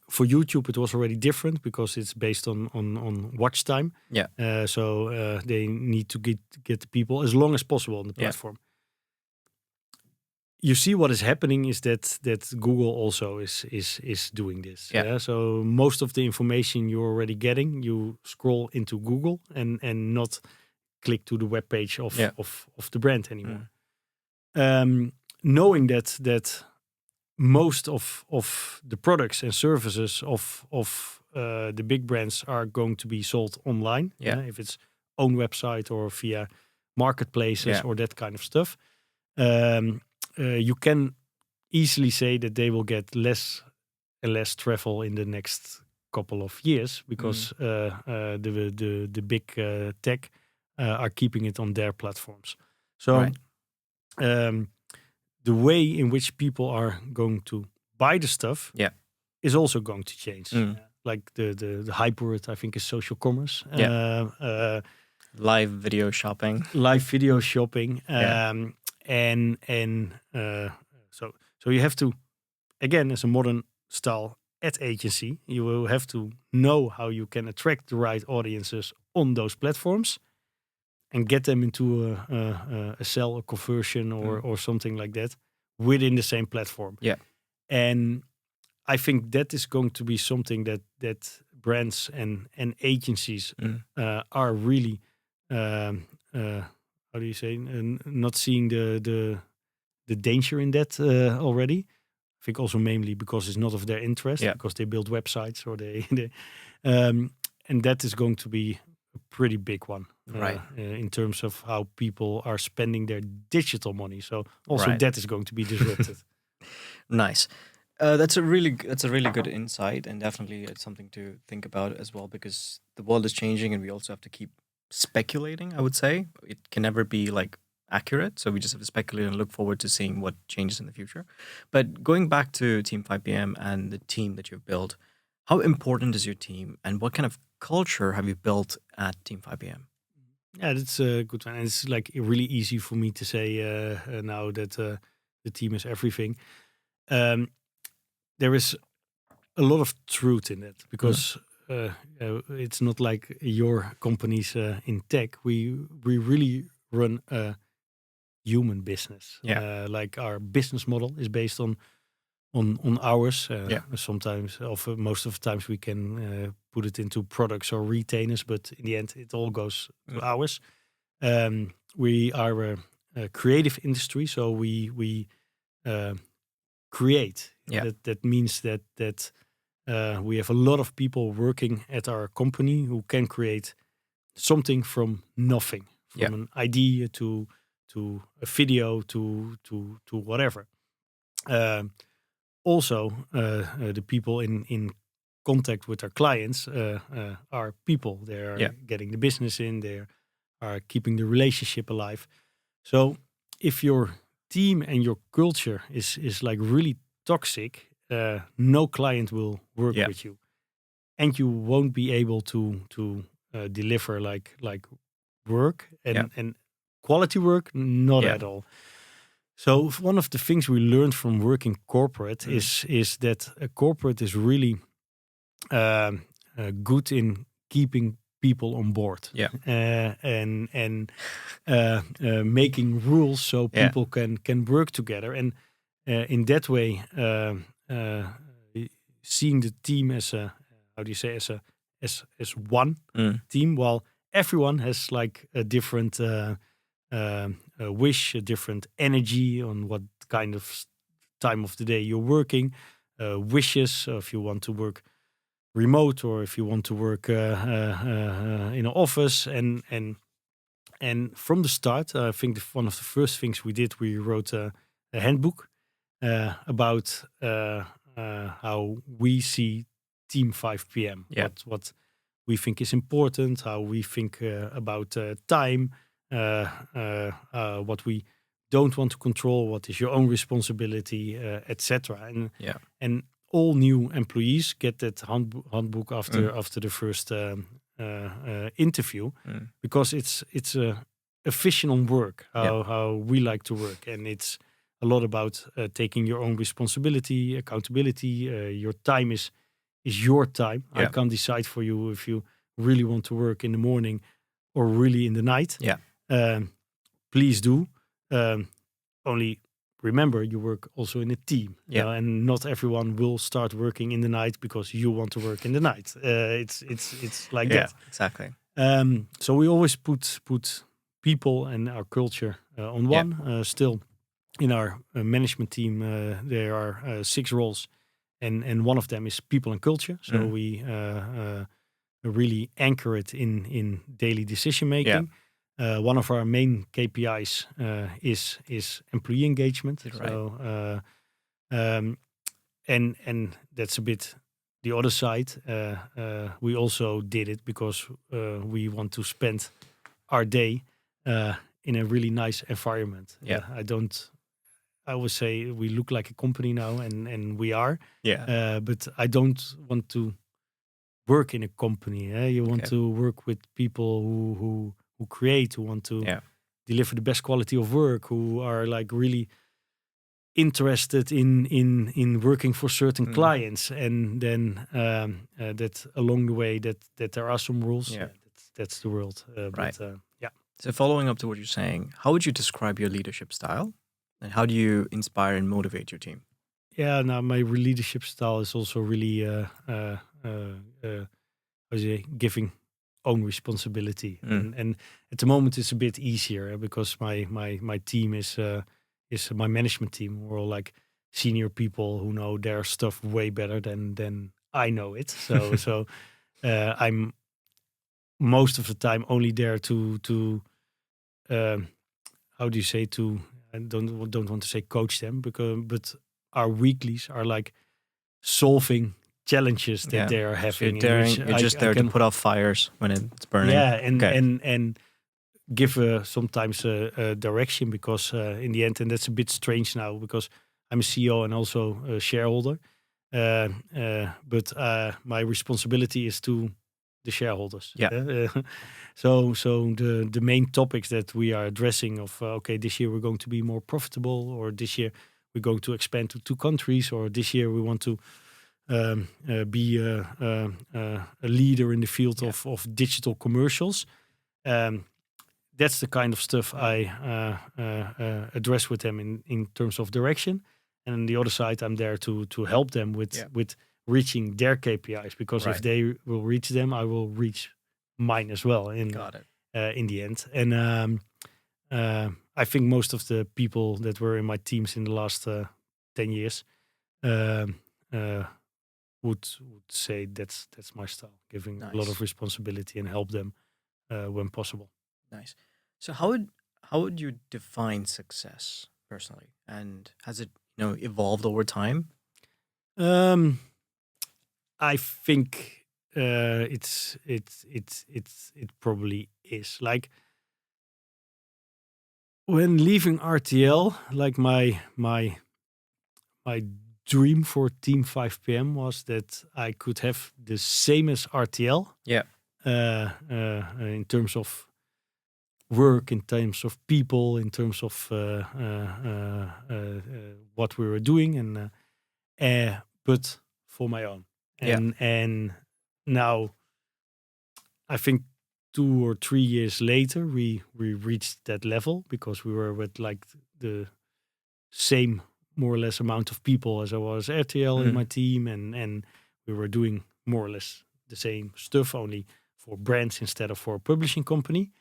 Speaker 2: For YouTube, it was already different because it's based on watch time. So they need to get people as long as possible on the platform. You see what is happening is that Google also is doing this. So most of the information you're already getting, you scroll into Google and not click to the webpage of the brand anymore. Knowing that most of the products and services of the big brands are going to be sold online. If it's own website or via marketplaces or that kind of stuff. You can easily say that they will get less and less travel in the next couple of years, because the big tech are keeping it on their platforms. So the way in which people are going to buy the stuff is also going to change. Like the hype word, I think, is social commerce.
Speaker 1: Live video shopping.
Speaker 2: Live video shopping. So you have to, again, as a modern style ad agency, you will have to know how you can attract the right audiences on those platforms and get them into a sell, a conversion, or something like that within the same platform. And I think that is going to be something that brands and agencies are really how do you say not seeing the danger in that already. I think also mainly because it's not of their interest, because they build websites or they and that is going to be a pretty big one,
Speaker 1: Right.
Speaker 2: In terms of how people are spending their digital money. So also that is going to be disrupted.
Speaker 1: Nice. That's a really good insight, and definitely it's something to think about as well, because the world is changing and we also have to keep speculating. I would say it can never be like accurate, so we just have to speculate and look forward to seeing what changes in the future. But going back to Team 5PM and the team that you've built, how important is your team, and what kind of culture have you built at Team 5PM?
Speaker 2: Yeah, that's a good one. And it's like really easy for me to say now that the team is everything. There is a lot of truth in it, because it's not like your companies in tech. We really run a human business. Like our business model is based on hours. Sometimes, most of the times, we can put it into products or retainers, but in the end, it all goes to hours. We are a creative industry, so we create. That means that we have a lot of people working at our company who can create something from nothing, from an idea to a video to whatever. Also, the people in contact with our clients are people. They are getting the business in. They are keeping the relationship alive. So if your team and your culture is like really toxic, no client will work with you, and you won't be able to deliver like work and quality work, not at all. So one of the things we learned from working corporate is that a corporate is really good in keeping people on board, and making rules so people can work together, and in that way, seeing the team as a, how do you say, as one team, while everyone has like a different wish, a different energy on what kind of time of the day you're working, wishes, if you want to work remote or if you want to work in an office, and from the start, I think one of the first things we did, we wrote a handbook about how we see Team 5PM, what we think is important, how we think about time, what we don't want to control, what is your own responsibility, etc. And all new employees get that handbook after the first interview, because it's a vision on work, how we like to work, and it's a lot about taking your own responsibility, accountability. Your time is your time. I can't decide for you if you really want to work in the morning or really in the night. Please do. Only remember, you work also in a team, and not everyone will start working in the night because you want to work in the night. It's like that.
Speaker 1: Exactly.
Speaker 2: So we always put people and our culture on one. Still, in our management team, there are 6 roles, and one of them is people and culture. So we really anchor it in daily decision making. One of our main KPIs is employee engagement. So and that's a bit the other side. We also did it because we want to spend our day in a really nice environment. I would say we look like a company now, and we are. But I don't want to work in a company. You want to work with people who create, who want to deliver the best quality of work, who are like really interested in working for certain clients, and then that along the way that there are some rules. That's the world. But,
Speaker 1: So following up to what you're saying, how would you describe your leadership style, and how do you inspire and motivate your team?
Speaker 2: Yeah, now my leadership style is also really how do you say, giving own responsibility, and at the moment it's a bit easier because my team is my management team. We're all like senior people who know their stuff way better than I know it. So I'm most of the time only there to um, how do you say, to, I don't want to say coach them, because but our weeklies are like solving challenges that
Speaker 1: Yeah.
Speaker 2: they are
Speaker 1: So you're
Speaker 2: having, in which
Speaker 1: daring. You're just
Speaker 2: I
Speaker 1: there to
Speaker 2: can,
Speaker 1: put out fires when it's burning.
Speaker 2: yeah,
Speaker 1: Okay.
Speaker 2: and give sometimes a direction, because in the end, and that's a bit strange now because I'm a CEO and also a shareholder, but my responsibility is to the shareholders.
Speaker 1: Yeah.
Speaker 2: So the main topics that we are addressing of okay, this year we're going to be more profitable, or this year we're going to expand to 2 countries, or this year we want to be a leader in the field of digital commercials. Um, that's the kind of stuff I address with them in terms of direction. And on the other side, I'm there to help them with reaching their KPIs, because if
Speaker 1: Right.
Speaker 2: they will reach them, I will reach mine as well
Speaker 1: Got it.
Speaker 2: in the end. And I think most of the people that were in my teams in the last 10 years um, uh, would say that's my style, giving a lot of
Speaker 1: Nice.
Speaker 2: responsibility and help them when possible.
Speaker 1: Nice. So how would you define success personally, and has it evolved over time?
Speaker 2: Um, I think it probably is like when leaving RTL, like my dream for Team 5 PM was that I could have the same as RTL
Speaker 1: Yeah.
Speaker 2: in terms of work, in terms of people, in terms of what we were doing, and but for my own.
Speaker 1: Yeah.
Speaker 2: And now I think 2 or 3 years later we reached that level, because we were with like the same more or less amount of people as I was RTL in my team, and we were doing more or less the same stuff, only for brands instead of for a publishing company.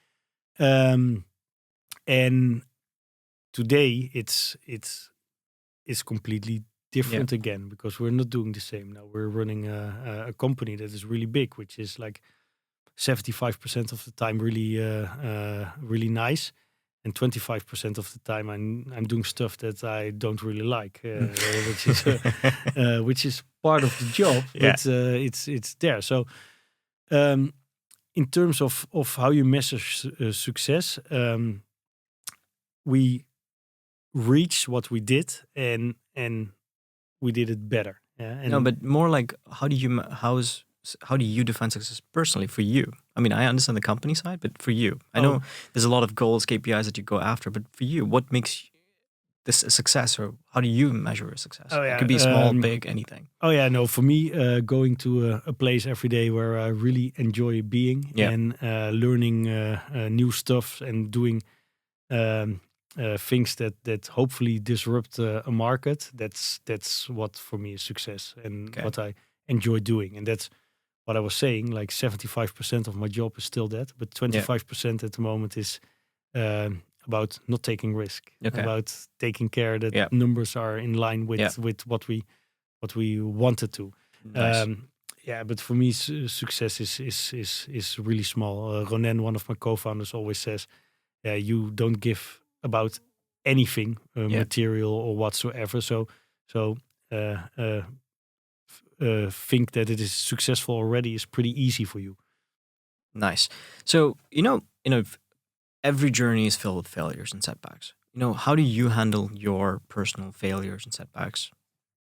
Speaker 2: And today it's completely different again, because we're not doing the same now. We're running a company that is really big, which is like 75% of the time really nice, and 25% of the time I'm doing stuff that I don't really like, which is part of the job,
Speaker 1: Yeah.
Speaker 2: but it's there. So in terms of how you measure success, we reach what we did, and we did it better. Yeah, and
Speaker 1: No, but more like how do you define success personally for you? I mean, I understand the company side, but for you, I know there's a lot of goals, KPIs that you go after, but for you, what makes this a success, or how do you measure a success?
Speaker 2: Oh,
Speaker 1: It
Speaker 2: yeah,
Speaker 1: could be small, big, anything.
Speaker 2: Oh yeah, no. For me, going to a place every day where I really enjoy being,
Speaker 1: Yeah.
Speaker 2: and learning new stuff, and doing things that hopefully disrupt a market. That's what for me is success, and
Speaker 1: Okay.
Speaker 2: what I enjoy doing. And that's what I was saying. Like 75% of my job is still that, but 25% at the moment is about not taking risk,
Speaker 1: Okay.
Speaker 2: about taking care that numbers are in line with what we wanted to.
Speaker 1: Nice.
Speaker 2: Yeah, but for me, success is really small. Ronen, one of my co-founders, always says, "Yeah, you don't give about anything, material or whatsoever. So think that it is successful already is pretty easy for you."
Speaker 1: Nice. So every journey is filled with failures and setbacks. How do you handle your personal failures and setbacks?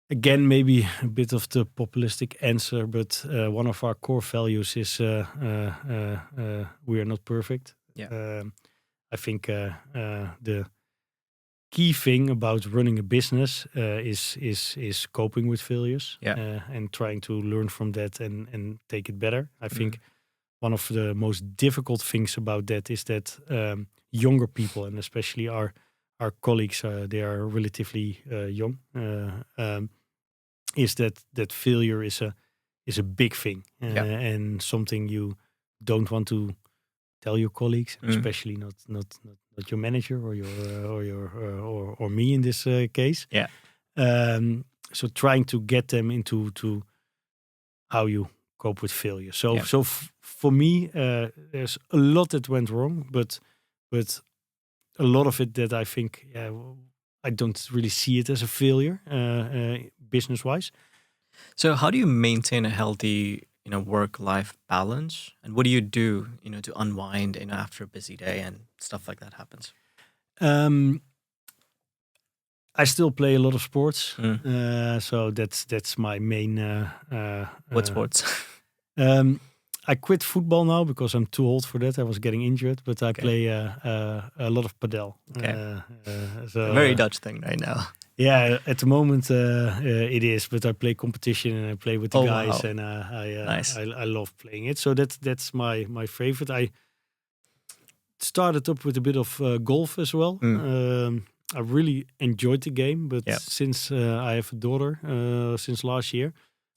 Speaker 2: Again, maybe a bit of the populistic answer, but one of our core values is we are not perfect.
Speaker 1: Yeah.
Speaker 2: I think the key thing about running a business is coping with failures, and trying to learn from that and take it better. I think one of the most difficult things about that is that younger people, and especially our colleagues, they are relatively young. is that failure is a big thing, and something you don't want to tell your colleagues, especially not your manager or or me in this case.
Speaker 1: Yeah.
Speaker 2: So trying to get them into how you cope with failure. So for me, there's a lot that went wrong, but a lot of it that I think I don't really see it as a failure business wise.
Speaker 1: So how do you maintain a healthy, work-life balance? And what do you do, to unwind, after a busy day and stuff like that happens?
Speaker 2: I still play a lot of sports, so that's my main.
Speaker 1: What sports?
Speaker 2: I quit football now because I'm too old for that. I was getting injured, but I play a lot of padel.
Speaker 1: Okay.
Speaker 2: So,
Speaker 1: a very Dutch thing right now.
Speaker 2: Yeah, at the moment it is, but I play competition and I play with the guys,
Speaker 1: wow.
Speaker 2: and
Speaker 1: Nice.
Speaker 2: I love playing it. So that's my favorite. I started up with a bit of golf as well. I really enjoyed the game, but since I have a daughter since last year,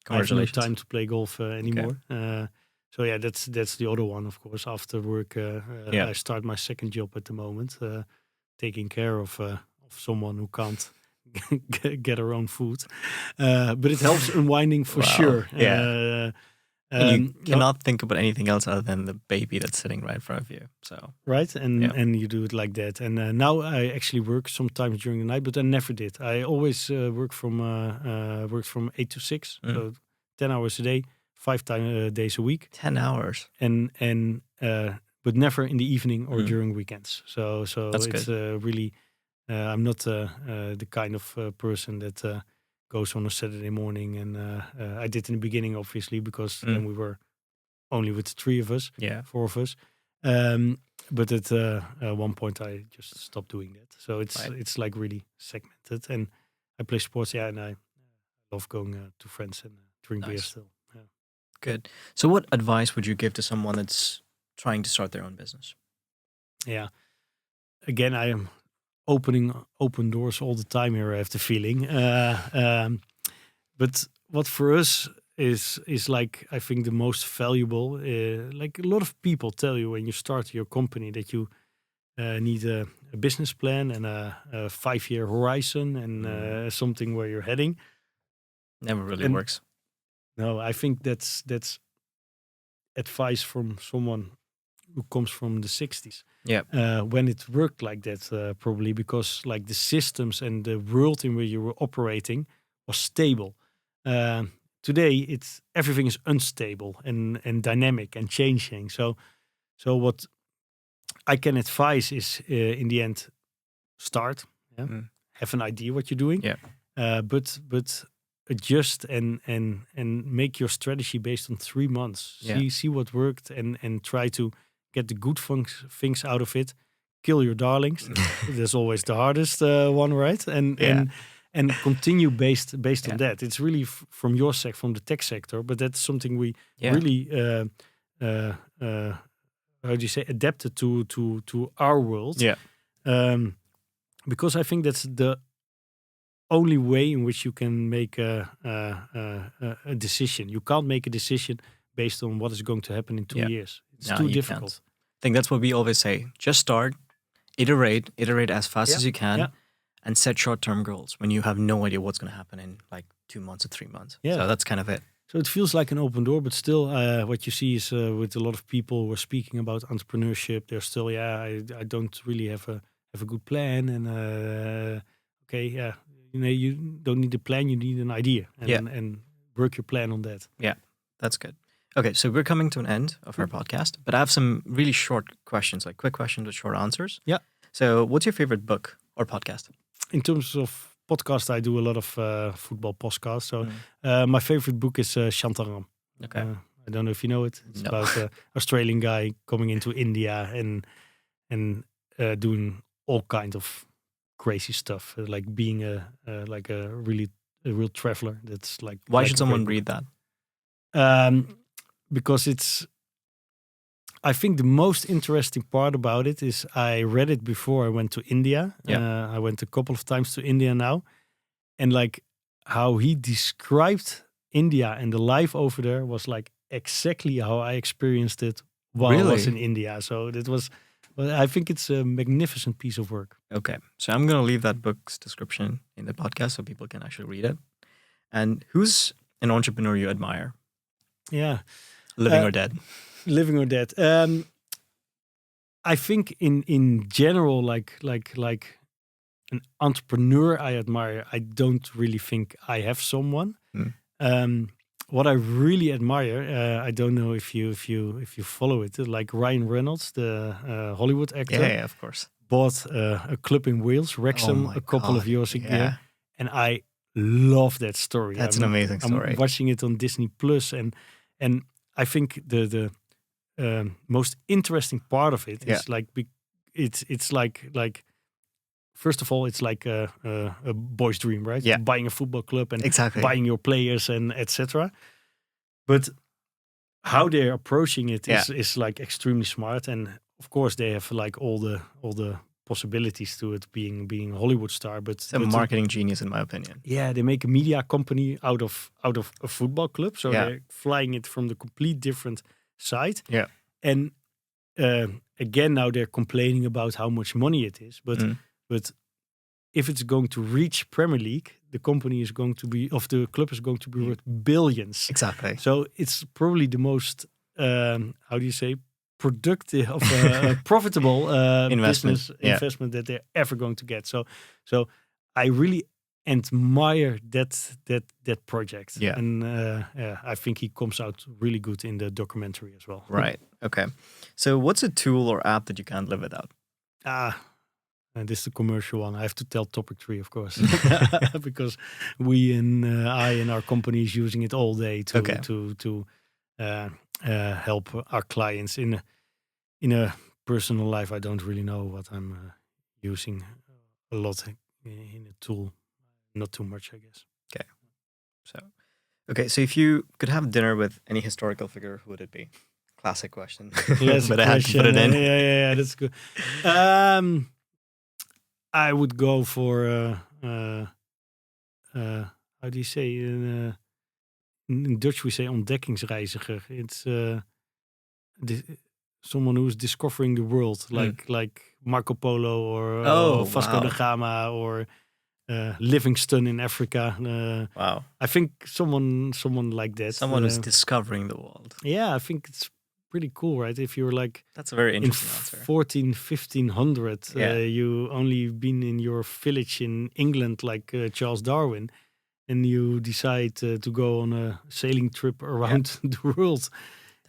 Speaker 2: I have no time to play golf anymore. Okay. So yeah, that's the other one, of course. After work, I start my second job at the moment, taking care of someone who can't get her own food. But it helps unwinding for sure.
Speaker 1: Yeah. And you cannot think about anything else other than the baby that's sitting right in front of you. So
Speaker 2: right, and you do it like that. And now I actually work sometimes during the night, but I never did. I always worked from 8 to 6, so 10 hours a day, 5 days a week.
Speaker 1: 10 hours,
Speaker 2: and but never in the evening or during weekends. So
Speaker 1: that's
Speaker 2: it's really. I'm not the kind of person that goes on a Saturday morning, and I did in the beginning, obviously, because then we were only with the 3 of us, 4 of us. But at one point, I just stopped doing that. So it's like really segmented, and I play sports, and I love going to friends and drink beer still. Yeah.
Speaker 1: Good. So, what advice would you give to someone that's trying to start their own business?
Speaker 2: Yeah. Again, I am opening open doors all the time here, I have the feeling. But what for us is like, I think the most valuable, like a lot of people tell you when you start your company that you need a business plan and a 5-year horizon and something where you're heading.
Speaker 1: Never really works.
Speaker 2: No, I think that's advice from someone who comes from the 60s.
Speaker 1: Yeah.
Speaker 2: When it worked like that, probably because like the systems and the world in which you were operating was stable. Today, everything is unstable and dynamic and changing. So what I can advise is, in the end, start. Have an idea what you're doing. But adjust and make your strategy based on 3 months. See what worked and try to get the good things out of it. Kill your darlings. That's always the hardest one, right? And continue based on that. It's really from your from the tech sector, but that's something we really how do you say, adapted to our world. Because I think that's the only way in which you can make a decision. You can't make a decision based on what is going to happen in 2 years. It's too difficult.
Speaker 1: Can't. I think that's what we always say. Just start, iterate as fast as you can, and set short-term goals when you have no idea what's going to happen in like 2 months or 3 months. So that's kind of it.
Speaker 2: So it feels like an open door, but still what you see is with a lot of people who are speaking about entrepreneurship, they're still, I don't really have a good plan. And you don't need a plan, you need an idea. And work your plan on that.
Speaker 1: Yeah, that's good. Okay, so we're coming to an end of our podcast, but I have some really short questions, like quick questions with short answers.
Speaker 2: Yeah.
Speaker 1: So what's your favorite book or podcast?
Speaker 2: In terms of podcast, I do a lot of football podcasts. So my favorite book is Shantaram.
Speaker 1: Okay.
Speaker 2: I don't know if you know it. It's about an Australian guy coming into India and doing all kinds of crazy stuff, like being a real traveler. That's like.
Speaker 1: Why should someone read that?
Speaker 2: Because I think the most interesting part about it is I read it before I went to India. I went a couple of times to India now, and like how he described India and the life over there was like exactly how I experienced it while I was in India. So that was, well, I think it's a magnificent piece of work.
Speaker 1: Okay. So I'm going to leave that book's description in the podcast so people can actually read it. And who's an entrepreneur you admire?
Speaker 2: Yeah.
Speaker 1: Living or dead?
Speaker 2: Living or dead. I think in general, like an entrepreneur I admire, I don't really think I have someone. What I really admire, I don't know if you follow it, like Ryan Reynolds, the Hollywood actor.
Speaker 1: Yeah, of course.
Speaker 2: Bought a club in Wales, Wrexham, a couple of years ago, and I love that story.
Speaker 1: That's an amazing story.
Speaker 2: I'm watching it on Disney Plus, and I think the most interesting part of it is like it's like first of all, it's like a boy's dream, right?
Speaker 1: Yeah.
Speaker 2: Buying a football club and
Speaker 1: exactly.
Speaker 2: buying your players and etc. But how they're approaching it is like extremely smart, and of course they have like all the possibilities to it being a Hollywood star. But
Speaker 1: it's a marketing genius, in my opinion.
Speaker 2: Yeah, they make a media company out of a football club, so they're flying it from the complete different side.
Speaker 1: Yeah,
Speaker 2: and again now they're complaining about how much money it is, but if it's going to reach Premier League, the company is going to be, of the club is going to be worth billions.
Speaker 1: Exactly.
Speaker 2: So it's probably the most, how do you say, productive, of profitable business investment that they're ever going to get. So I really admire that project.
Speaker 1: Yeah.
Speaker 2: And I think he comes out really good in the documentary as well.
Speaker 1: Right. Okay. So what's a tool or app that you can't live without?
Speaker 2: And this is the commercial one. I have to tell topic 3, of course, because we and I and our company is using it all day to help our clients in a personal life. I don't really know what I'm using a lot in a tool. Not too much, I guess.
Speaker 1: Okay. So if you could have dinner with any historical figure, who would it be? Classic question.
Speaker 2: Classic
Speaker 1: but I had to put it in.
Speaker 2: Yeah, that's good. I would go for how do you say in Dutch we say ontdekkingsreiziger. It's someone who's discovering the world, like Marco Polo or Vasco da Gama or Livingston in Africa.
Speaker 1: Wow,
Speaker 2: I think someone like that.
Speaker 1: Someone who's discovering the world.
Speaker 2: Yeah, I think it's pretty cool, right? If you're like,
Speaker 1: that's a very interesting answer.
Speaker 2: 1500, you only been in your village in England, like Charles Darwin, and you decide to go on a sailing trip around the world.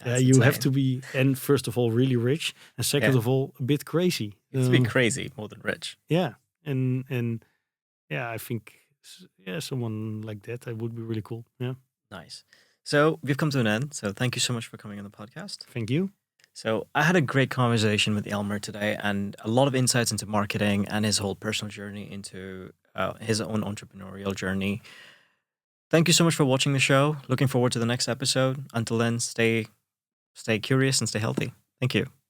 Speaker 2: You
Speaker 1: insane.
Speaker 2: have to be, and first of all, really rich, and second of all, a bit crazy.
Speaker 1: It's a bit crazy, more than rich.
Speaker 2: Yeah, and I think someone like that would be really cool. Yeah,
Speaker 1: nice. So we've come to an end. So thank you so much for coming on the podcast.
Speaker 2: Thank you.
Speaker 1: So I had a great conversation with Jelmer today, and a lot of insights into marketing and his whole personal journey into his own entrepreneurial journey. Thank you so much for watching the show. Looking forward to the next episode. Until then, stay curious and stay healthy. Thank you.